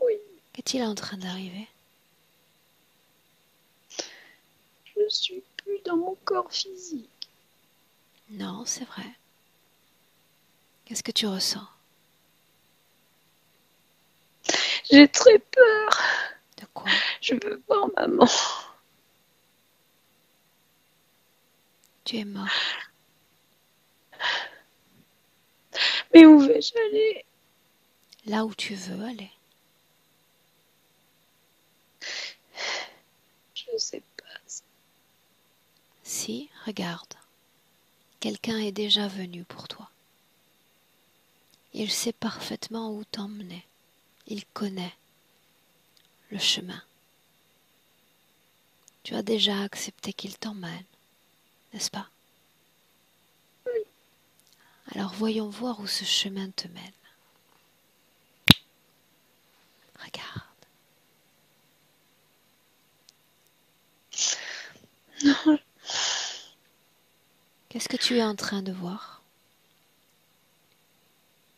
oui, Qu'est-il en train d'arriver? je suis plus dans mon corps physique. Non, c'est vrai. Qu'est-ce que tu ressens? J'ai très peur. De quoi? Je veux voir maman. Tu es mort. Mais où vais-je aller? Là où tu veux aller. Je sais pas. Si, regarde, quelqu'un est déjà venu pour toi. Il sait parfaitement où t'emmener. Il connaît le chemin. Tu as déjà accepté qu'il t'emmène, n'est-ce pas? Alors voyons voir où ce chemin te mène. Regarde. Non, Qu'est-ce que tu es en train de voir?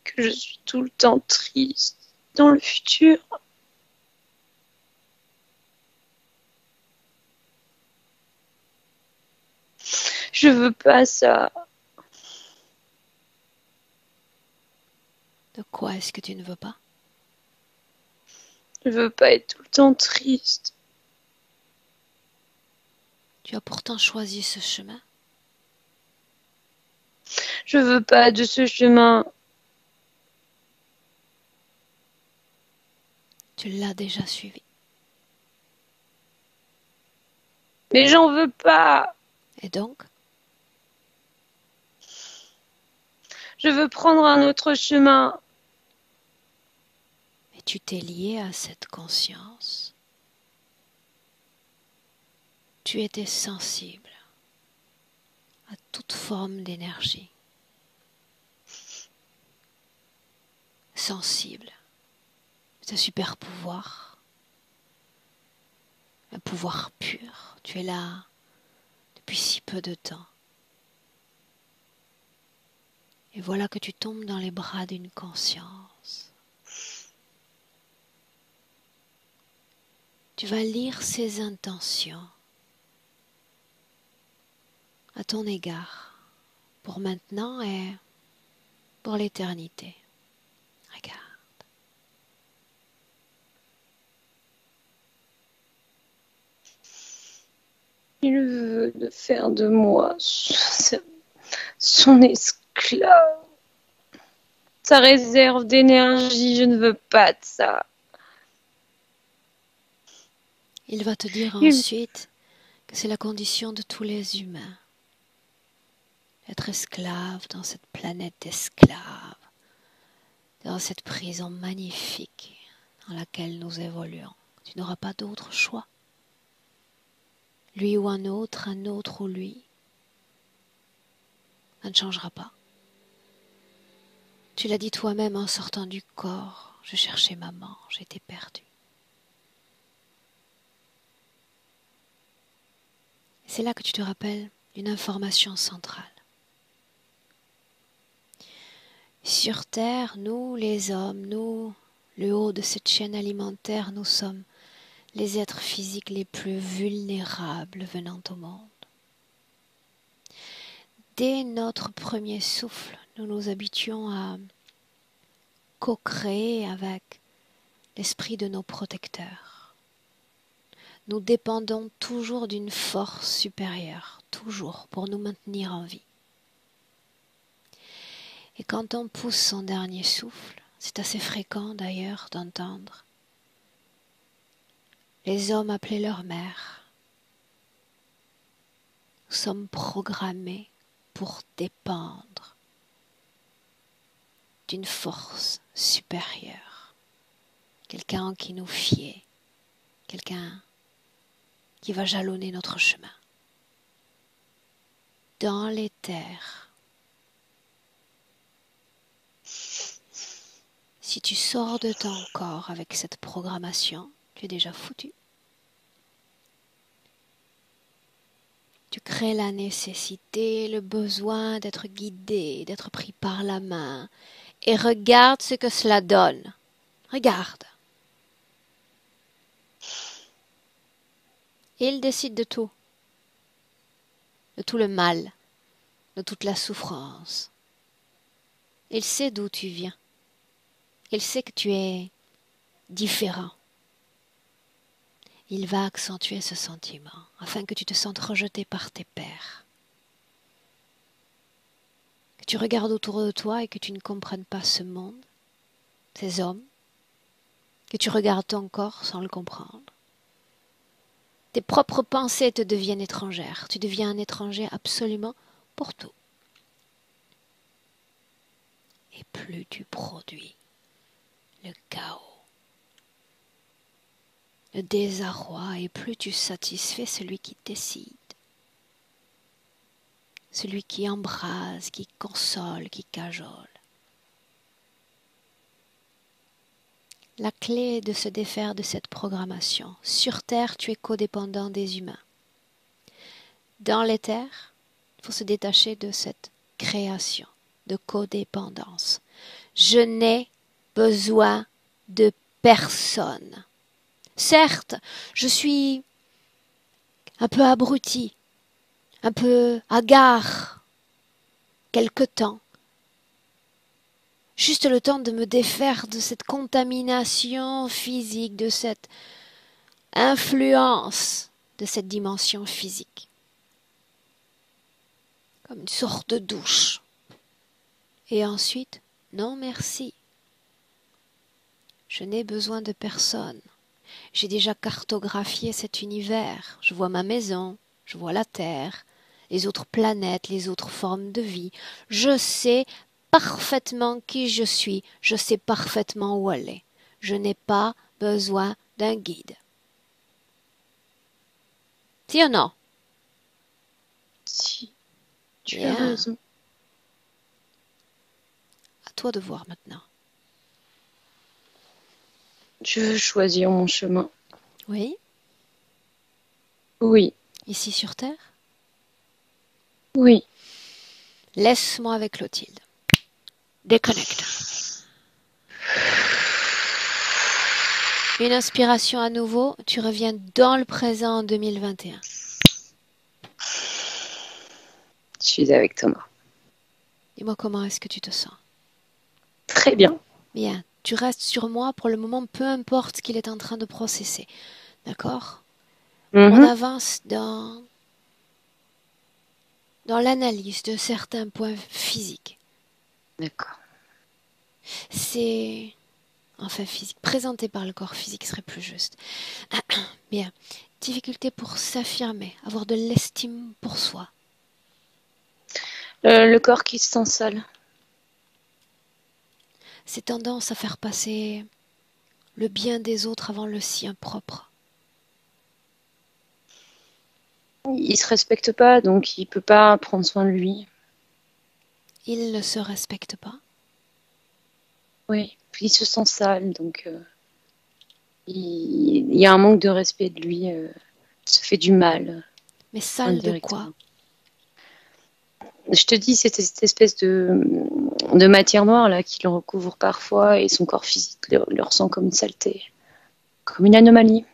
que je suis tout le temps triste dans le futur. Je veux pas ça. De quoi est-ce que tu ne veux pas? Je veux pas être tout le temps triste. Tu as pourtant choisi ce chemin. Je veux pas de ce chemin. Tu l'as déjà suivi. Mais j'en veux pas. Et donc, Je veux prendre un autre chemin. et tu t'es lié à cette conscience. Tu étais sensible à toute forme d'énergie. Sensible. C'est un super pouvoir. Un pouvoir pur. Tu es là depuis si peu de temps. Et voilà que tu tombes dans les bras d'une conscience. Tu vas lire ses intentions à ton égard, pour maintenant et pour l'éternité. Regarde. Il veut de faire de moi son esclave. Sa réserve d'énergie, je ne veux pas de ça. Il va te dire Il ensuite que c'est la condition de tous les humains. Être esclave dans cette planète d'esclaves, dans cette prison magnifique dans laquelle nous évoluons. Tu n'auras pas d'autre choix. Lui ou un autre ou lui. Ça ne changera pas. Tu l'as dit toi-même en sortant du corps. Je cherchais maman, j'étais perdue. C'est là que tu te rappelles d'une information centrale. Sur Terre, nous, les hommes, nous, le haut de cette chaîne alimentaire, nous sommes les êtres physiques les plus vulnérables venant au monde. Dès notre premier souffle, nous nous habituons à co-créer avec l'esprit de nos protecteurs. Nous dépendons toujours d'une force supérieure, toujours, pour nous maintenir en vie. Et quand on pousse son dernier souffle, c'est assez fréquent d'ailleurs d'entendre les hommes appeler leur mère. Nous sommes programmés pour dépendre d'une force supérieure, quelqu'un en qui nous fier, quelqu'un qui va jalonner notre chemin. Dans les terres, si tu sors de ton corps avec cette programmation, tu es déjà foutu. Tu crées la nécessité, le besoin d'être guidé, d'être pris par la main. Et regarde ce que cela donne. Regarde. Il décide de tout le mal, de toute la souffrance. Il sait d'où tu viens. Il sait que tu es différent. Il va accentuer ce sentiment afin que tu te sentes rejeté par tes pairs. Que tu regardes autour de toi et que tu ne comprennes pas ce monde, ces hommes, que tu regardes ton corps sans le comprendre. Tes propres pensées te deviennent étrangères. Tu deviens un étranger absolument pour tout. Et plus tu produis le chaos, le désarroi, et plus tu satisfais celui qui décide. Celui qui embrase, qui console, qui cajole. La clé est de se défaire de cette programmation. Sur Terre, tu es codépendant des humains. Dans l'éther, il faut se détacher de cette création de codépendance. Je n'ai besoin de personne. Certes, je suis un peu abruti, un peu hagard, quelque temps. Juste le temps de me défaire de cette contamination physique, de cette influence de cette dimension physique. Comme une sorte de douche. Et ensuite, non merci. Je n'ai besoin de personne. J'ai déjà cartographié cet univers. Je vois ma maison, je vois la Terre, les autres planètes, les autres formes de vie. Je sais parfaitement qui je suis, je sais parfaitement où aller. Je n'ai pas besoin d'un guide. Si ou non? Si, tu Bien. as raison. À toi de voir maintenant. Je veux choisir mon chemin. Oui, Oui, ici sur Terre. oui. Laisse-moi avec Clotilde. Déconnecte. Une inspiration à nouveau, tu reviens dans le présent en 2021. Je suis avec Thomas. Dis-moi comment est-ce que tu te sens? Très bien. Bien, tu restes sur moi pour le moment, peu importe ce qu'il est en train de processer. D'accord? On avance dans l'analyse de certains points physiques. D'accord. C'est... Enfin, physique. Présenté par le corps physique serait plus juste. Bien. Difficulté pour s'affirmer, avoir de l'estime pour soi. Le corps qui se sent sale. C'est tendance à faire passer le bien des autres avant le sien propre. Il se respecte pas, donc il peut pas prendre soin de lui. Il ne se respecte pas. Oui. Puis il se sent sale, donc il y a un manque de respect de lui. Il se fait du mal. Mais sale de quoi? Indirectement. Je te dis, c'est cette espèce de matière noire là qui le recouvre parfois et son corps physique le ressent comme une saleté, comme une anomalie.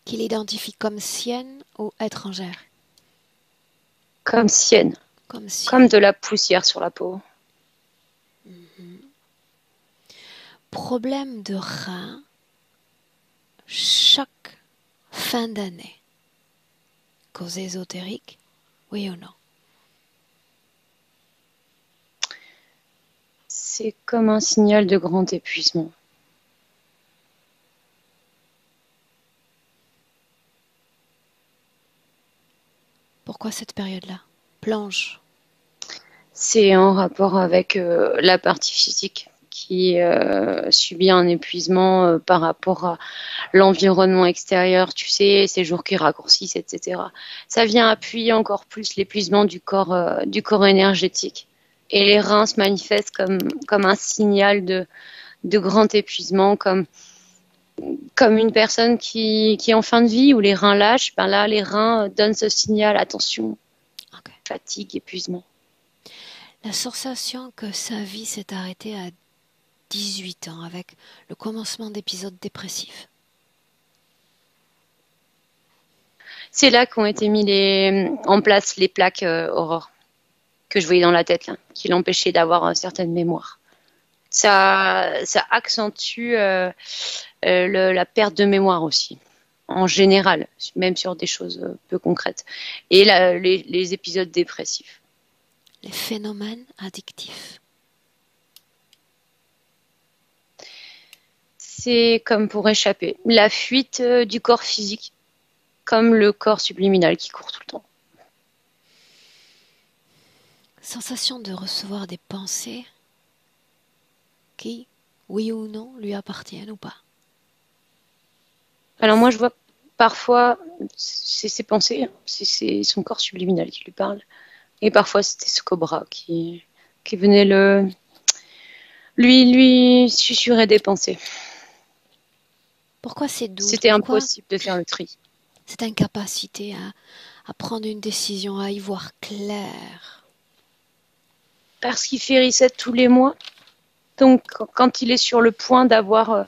Qu'il identifie comme sienne ou étrangère? Comme sienne, Comme sienne. comme de la poussière sur la peau. Problème de rein chaque fin d'année. Cause ésotérique, oui ou non? C'est comme un signal de grand épuisement. Pourquoi cette période-là? Plonge. C'est en rapport avec la partie physique qui subit un épuisement par rapport à l'environnement extérieur, tu sais, ces jours qui raccourcissent, etc. Ça vient appuyer encore plus l'épuisement du corps énergétique. Et les reins se manifestent comme un signal de grand épuisement, comme une personne qui est en fin de vie où les reins lâchent. Ben là, les reins donnent ce signal, attention, Okay. fatigue, épuisement. La sensation que sa vie s'est arrêtée à 18 ans avec le commencement d'épisodes dépressifs. C'est là qu'ont été mis en place les plaques Aurore que je voyais dans la tête, là, qui l'empêchaient d'avoir certaines mémoires. Ça accentue la perte de mémoire aussi, en général, même sur des choses peu concrètes. Et les épisodes dépressifs. Les phénomènes addictifs. C'est comme pour échapper. La fuite du corps physique comme le corps subliminal qui court tout le temps. Sensation de recevoir des pensées qui, oui ou non, lui appartiennent ou pas. Alors moi, je vois parfois, c'est ses pensées, c'est son corps subliminal qui lui parle. Et parfois, c'était ce cobra qui venait lui susurrer des pensées. Pourquoi ces doutes? C'était Pourquoi impossible de faire le tri. cette incapacité à prendre une décision, à y voir clair? Parce qu'il fait reset tous les mois. Donc, quand il est sur le point d'avoir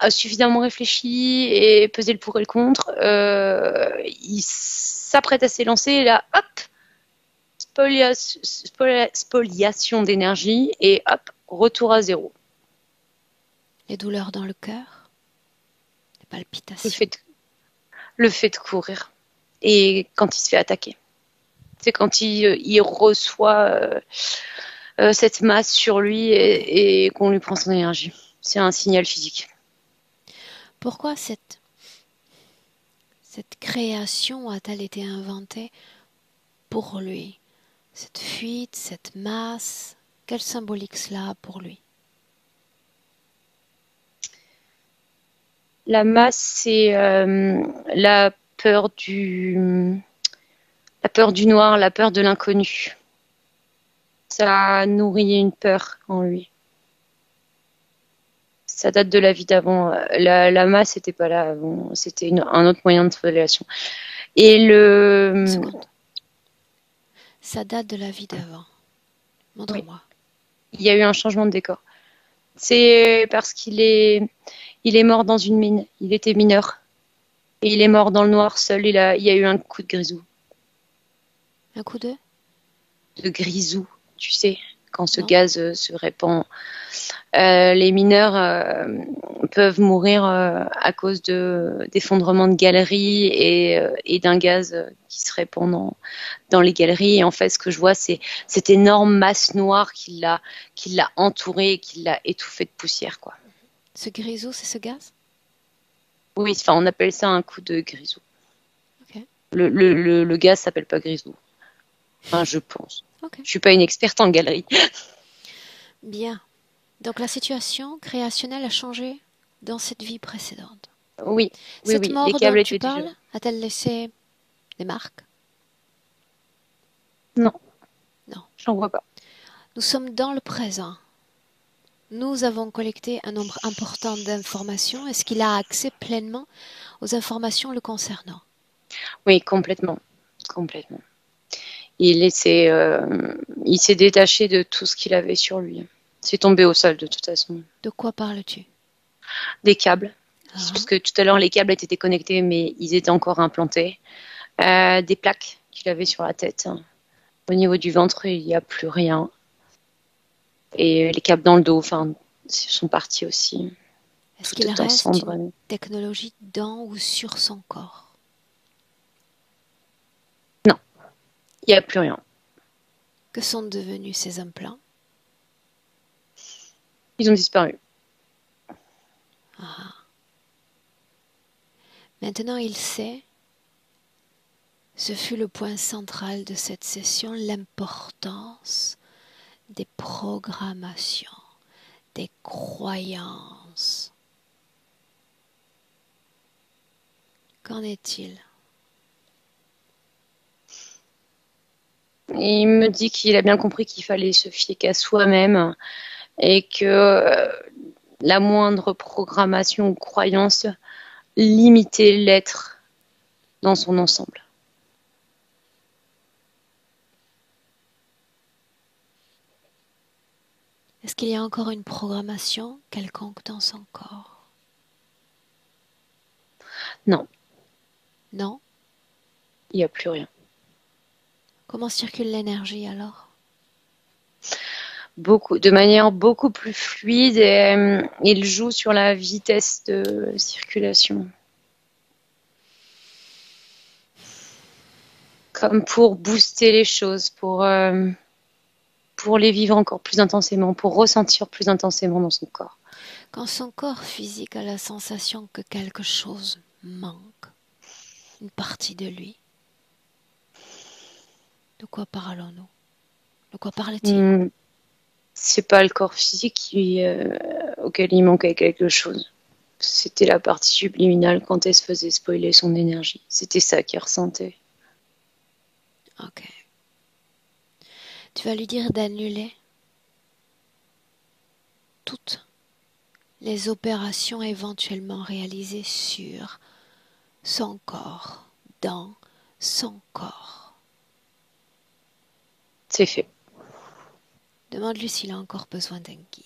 suffisamment réfléchi et pesé le pour et le contre, il s'apprête à s'élancer et là, hop, spoliation d'énergie et hop, retour à zéro. Les douleurs dans le cœur? Les palpitations? Le fait de courir. Et quand il se fait attaquer. C'est quand il reçoit cette masse sur lui et qu'on lui prend son énergie. C'est un signal physique. Pourquoi cette création a-t-elle été inventée pour lui? Cette fuite, cette masse, quelle symbolique cela a pour lui? La masse, c'est la peur du noir, la peur de l'inconnu. Ça nourrit une peur en lui. Ça date de la vie d'avant. La masse n'était pas là avant. C'était un autre moyen de relation. Et Une seconde. Ça date de la vie d'avant. Montre-moi. Oui. Il y a eu un changement de décor. C'est parce qu'il est mort dans une mine. Il était mineur. Et il est mort dans le noir seul. Il y a eu un coup de grisou. Un coup de grisou, tu sais, quand ce gaz se répand. Les mineurs peuvent mourir à cause d'effondrement de galeries et d'un gaz qui se répand dans les galeries. Et en fait, ce que je vois, c'est cette énorme masse noire qui l'a entouré et qui l'a étouffé de poussière, quoi. Ce grisou, c'est ce gaz? Oui, enfin, on appelle ça un coup de grisou. Okay. Le gaz s'appelle pas grisou. Enfin, je pense. Okay. Je suis pas une experte en galerie. Bien. Donc la situation créationnelle a changé dans cette vie précédente. Oui. Cette mort les câbles dont tu étaient parles, a-t-elle laissé des marques? Non. Non. J'en vois pas. Nous sommes dans le présent. Nous avons collecté un nombre important d'informations. Est-ce qu'il a accès pleinement aux informations le concernant? Oui, complètement. Complètement. Il s'est détaché de tout ce qu'il avait sur lui. C'est tombé au sol de toute façon. De quoi parles-tu? Des câbles. Parce que tout à l'heure, les câbles étaient déconnectés, mais ils étaient encore implantés. Des plaques qu'il avait sur la tête. Au niveau du ventre, il n'y a plus rien. Et les câbles dans le dos, enfin, sont partis aussi. Est-ce qu'il reste une technologie dans ou sur son corps? Non, il n'y a plus rien. Que sont devenus ces implants? Ils ont disparu. Ah. Maintenant, il sait, ce fut le point central de cette session, l'importance des programmations, des croyances. Qu'en est-il? Il me dit qu'il a bien compris qu'il fallait se fier qu'à soi-même et que la moindre programmation ou croyance limitait l'être dans son ensemble. Est-ce qu'il y a encore une programmation quelconque dans son corps? Non. Non? Il n'y a plus rien. Comment circule l'énergie alors? De manière beaucoup plus fluide et il joue sur la vitesse de circulation. Comme pour booster les choses, pour les vivre encore plus intensément, pour ressentir plus intensément dans son corps. Quand son corps physique a la sensation que quelque chose manque, une partie de lui. De quoi parlons-nous? De quoi parle-t-il? C'est pas le corps physique auquel il manquait quelque chose. C'était la partie subliminale quand elle se faisait spoiler son énergie. C'était ça qu'il ressentait. Ok. Tu vas lui dire d'annuler toutes les opérations éventuellement réalisées sur son corps, dans son corps. C'est fait. Demande-lui s'il a encore besoin d'un guide.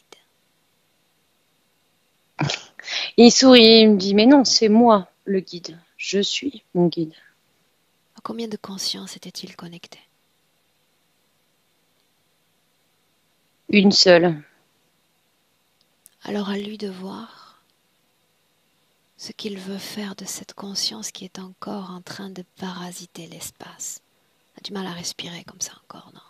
Il sourit, il me dit, mais non, c'est moi le guide. Je suis mon guide. À combien de consciences était-il connecté? Une seule. Alors à lui de voir ce qu'il veut faire de cette conscience qui est encore en train de parasiter l'espace. Il a du mal à respirer comme ça encore, non?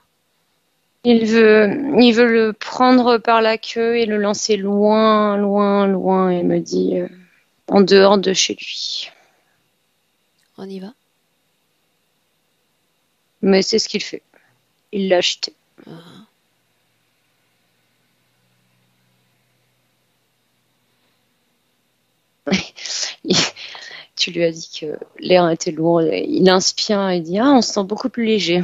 Il veut le prendre par la queue et le lancer loin, loin, loin. Et me dit, en dehors de chez lui. On y va? Mais c'est ce qu'il fait. Il l'a acheté. Tu lui as dit que l'air était lourd. Il inspire et dit, ah, on se sent beaucoup plus léger.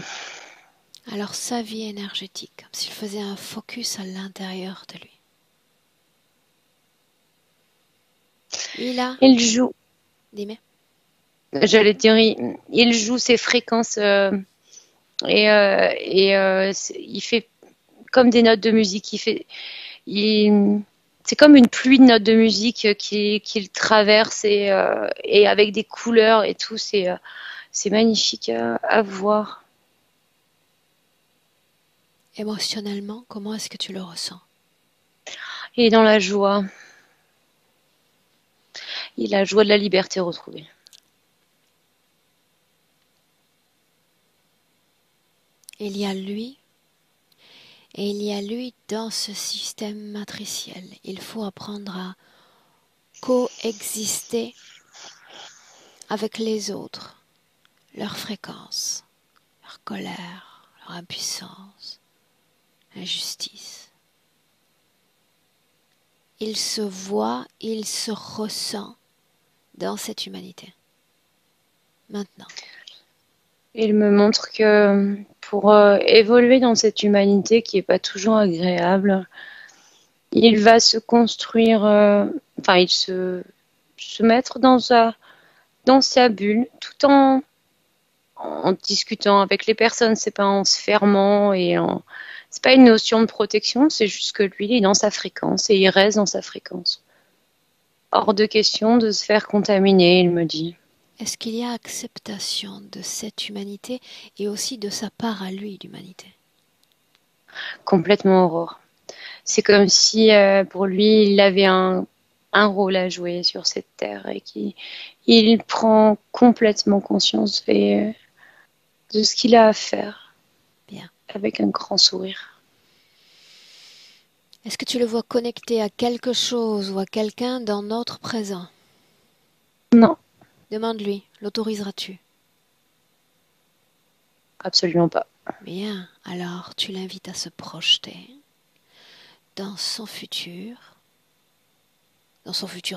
Alors sa vie énergétique, comme s'il faisait un focus à l'intérieur de lui. Il joue. Dis-moi. J'allais dire, il joue ses fréquences il fait comme des notes de musique. C'est comme une pluie de notes de musique qu'il traverse et avec des couleurs et tout. C'est magnifique à voir. Émotionnellement, comment est-ce que tu le ressens? Il est dans la joie. Il a la joie de la liberté retrouvée. Il y a lui, et il y a lui dans ce système matriciel. Il faut apprendre à coexister avec les autres, leur fréquence, leur colère, leur impuissance, injustice. Il se voit, il se ressent dans cette humanité. Maintenant. Il me montre que pour évoluer dans cette humanité qui n'est pas toujours agréable, il va se construire, il se mettre dans sa bulle tout en discutant avec les personnes. C'est pas en se fermant c'est pas une notion de protection, c'est juste que lui, il est dans sa fréquence et il reste dans sa fréquence. Hors de question de se faire contaminer, il me dit. Est-ce qu'il y a acceptation de cette humanité et aussi de sa part à lui d'humanité? Complètement, Aurore. C'est comme si pour lui, il avait un rôle à jouer sur cette terre et qu'il prend complètement conscience de ce qu'il a à faire. Bien. Avec un grand sourire. Est-ce que tu le vois connecté à quelque chose ou à quelqu'un dans notre présent? Non. Demande-lui, l'autoriseras-tu? Absolument pas. Bien, alors tu l'invites à se projeter dans son futur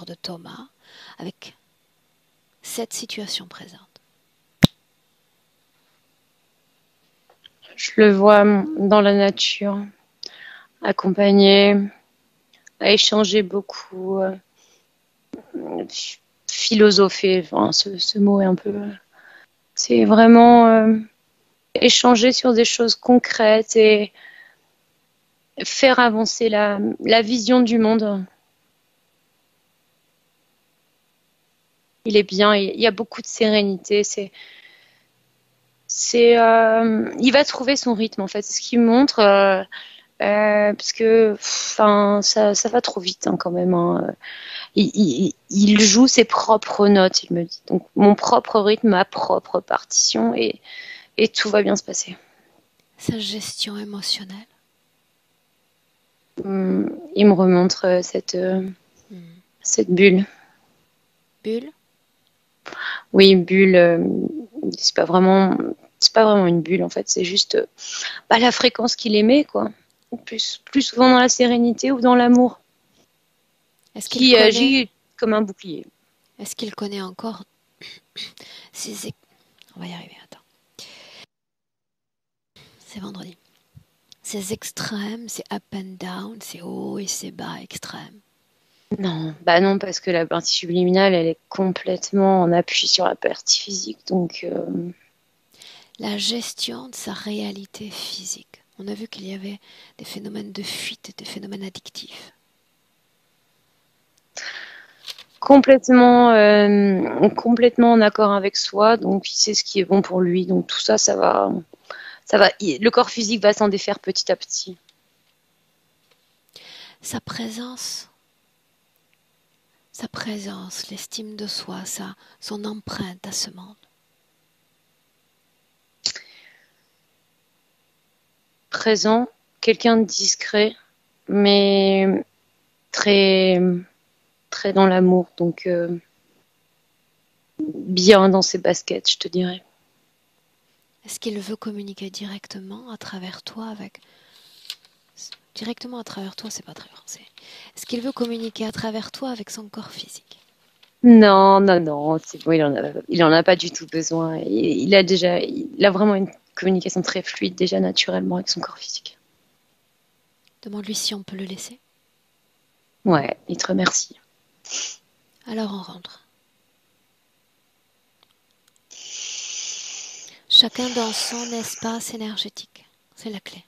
de Thomas, avec cette situation présente. Je le vois dans la nature, accompagné, à échanger beaucoup, philosopher, enfin, ce mot est un peu... C'est vraiment échanger sur des choses concrètes et faire avancer la vision du monde. Il est bien, il y a beaucoup de sérénité. Il va trouver son rythme en fait. C'est ce qu'il montre, parce que, ça va trop vite hein, quand même. Hein. Il joue ses propres notes, il me dit. Donc mon propre rythme, ma propre partition, et tout va bien se passer. Sa gestion émotionnelle. Il me remontre cette bulle. Bulle? Oui, bulle, c'est pas vraiment, c'est pas vraiment une bulle en fait, c'est juste la fréquence qu'il émet, quoi. Plus souvent dans la sérénité ou dans l'amour, Est-ce qu'il qui connaît, agit comme un bouclier. est-ce qu'il connaît encore ses... On va y arriver, attends. C'est vendredi. Ces extrêmes, c'est up and down, c'est haut et c'est bas extrême. Non, bah non, parce que la partie subliminale, elle est complètement en appui sur la partie physique, donc La gestion de sa réalité physique. On a vu qu'il y avait des phénomènes de fuite, des phénomènes addictifs. complètement en accord avec soi, donc il sait ce qui est bon pour lui, donc tout ça, le corps physique va s'en défaire petit à petit. Sa présence, l'estime de soi, son empreinte à ce monde. Présent, quelqu'un de discret, mais très, très dans l'amour, donc bien dans ses baskets, je te dirais. Est-ce qu'il veut communiquer directement à travers toi Directement à travers toi, c'est pas très français. Est-ce qu'il veut communiquer à travers toi avec son corps physique? Non, non, non, c'est bon, il en a pas du tout besoin. Il a vraiment une communication très fluide déjà naturellement avec son corps physique. Demande-lui si on peut le laisser. Ouais, il te remercie. Alors on rentre. Chacun dans son espace énergétique. C'est la clé.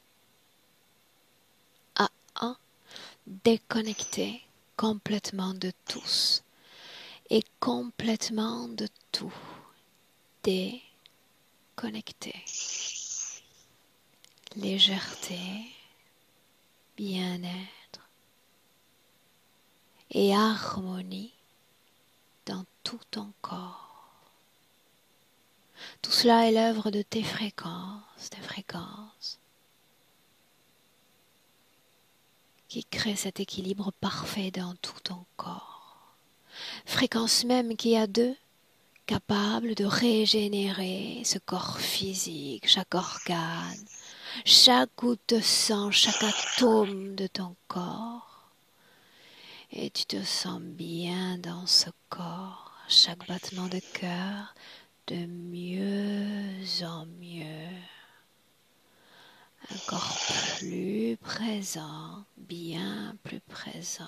À un, déconnecté complètement de tous et complètement de tout. Déconnecté. Légèreté, bien-être et harmonie dans tout ton corps. Tout cela est l'œuvre de tes fréquences, qui créent cet équilibre parfait dans tout ton corps. Fréquence même qui a deux, capable de régénérer ce corps physique, chaque organe, chaque goutte de sang, chaque atome de ton corps. Et tu te sens bien dans ce corps, chaque battement de cœur, de mieux en mieux. Un corps plus présent, bien plus présent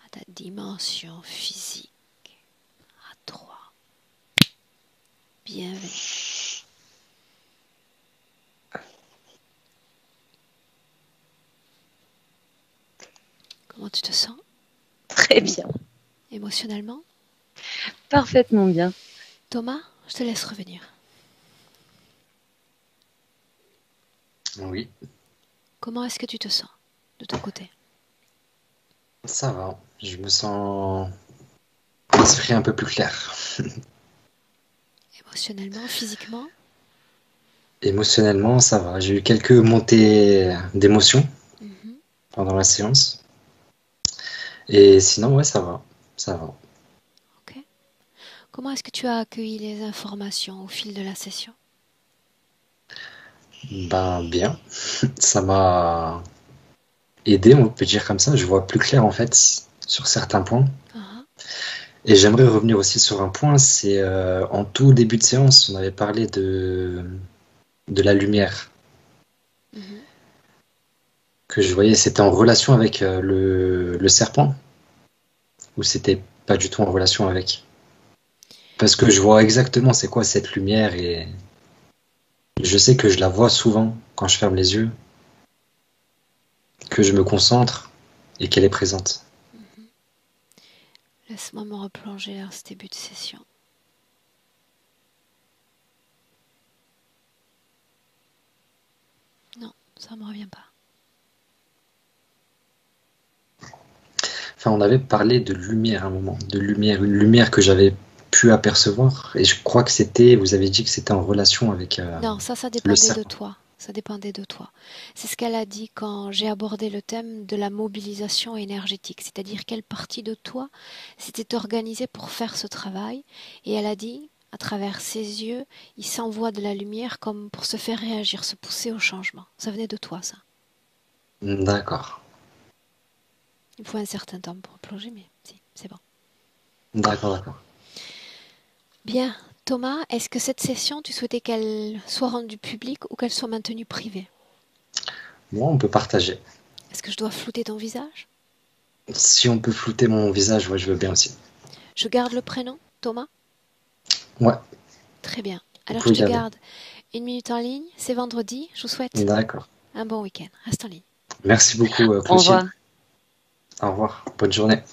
à ta dimension physique, à toi. Bienvenue. Comment tu te sens? Très bien. Émotionnellement? Parfaitement bien. Thomas, je te laisse revenir. Oui, Comment est-ce que tu te sens de ton côté? ça va. Je me sens l'esprit un peu plus clair. Émotionnellement, physiquement? Émotionnellement, ça va. J'ai eu quelques montées d'émotions Mhm. pendant la séance. Et sinon, ouais, ça va. Ça va. Ok. Comment est-ce que tu as accueilli les informations au fil de la session? Ben, bien. Ça m'a aidé, on peut dire comme ça. Je vois plus clair, en fait, sur certains points. Ah, Et j'aimerais revenir aussi sur un point, c'est en tout début de séance, on avait parlé de la lumière mhm. que je voyais, c'était en relation avec le serpent ou c'était pas du tout en relation avec? Parce que je vois exactement c'est quoi cette lumière et je sais que je la vois souvent quand je ferme les yeux, que je me concentre et qu'elle est présente. Laisse-moi me replonger dans ce début de session. Non, ça ne me revient pas. Enfin, on avait parlé de lumière à un moment, de lumière, une lumière que j'avais pu apercevoir et je crois que c'était, vous avez dit que c'était en relation avec Non, ça le dépendait de serpent. toi. Ça dépendait de toi. C'est ce qu'elle a dit quand j'ai abordé le thème de la mobilisation énergétique, c'est-à-dire quelle partie de toi s'était organisée pour faire ce travail. Et elle a dit, à travers ses yeux, il s'envoie de la lumière comme pour se faire réagir, se pousser au changement. Ça venait de toi, ça. D'accord. Il faut un certain temps pour plonger, mais si, c'est bon. D'accord. Bien. Thomas, est-ce que cette session, tu souhaitais qu'elle soit rendue publique ou qu'elle soit maintenue privée? Bon, on peut partager. Est-ce que je dois flouter ton visage? Si on peut flouter mon visage, ouais, je veux bien aussi. Je garde le prénom, Thomas? Ouais, Très bien. vous Alors je pouvez te garder. garde 1 minute en ligne. C'est vendredi. Je vous souhaite D'accord. un bon week-end. Reste en ligne. Merci beaucoup, Au Clotilde. revoir. Au revoir. Bonne journée.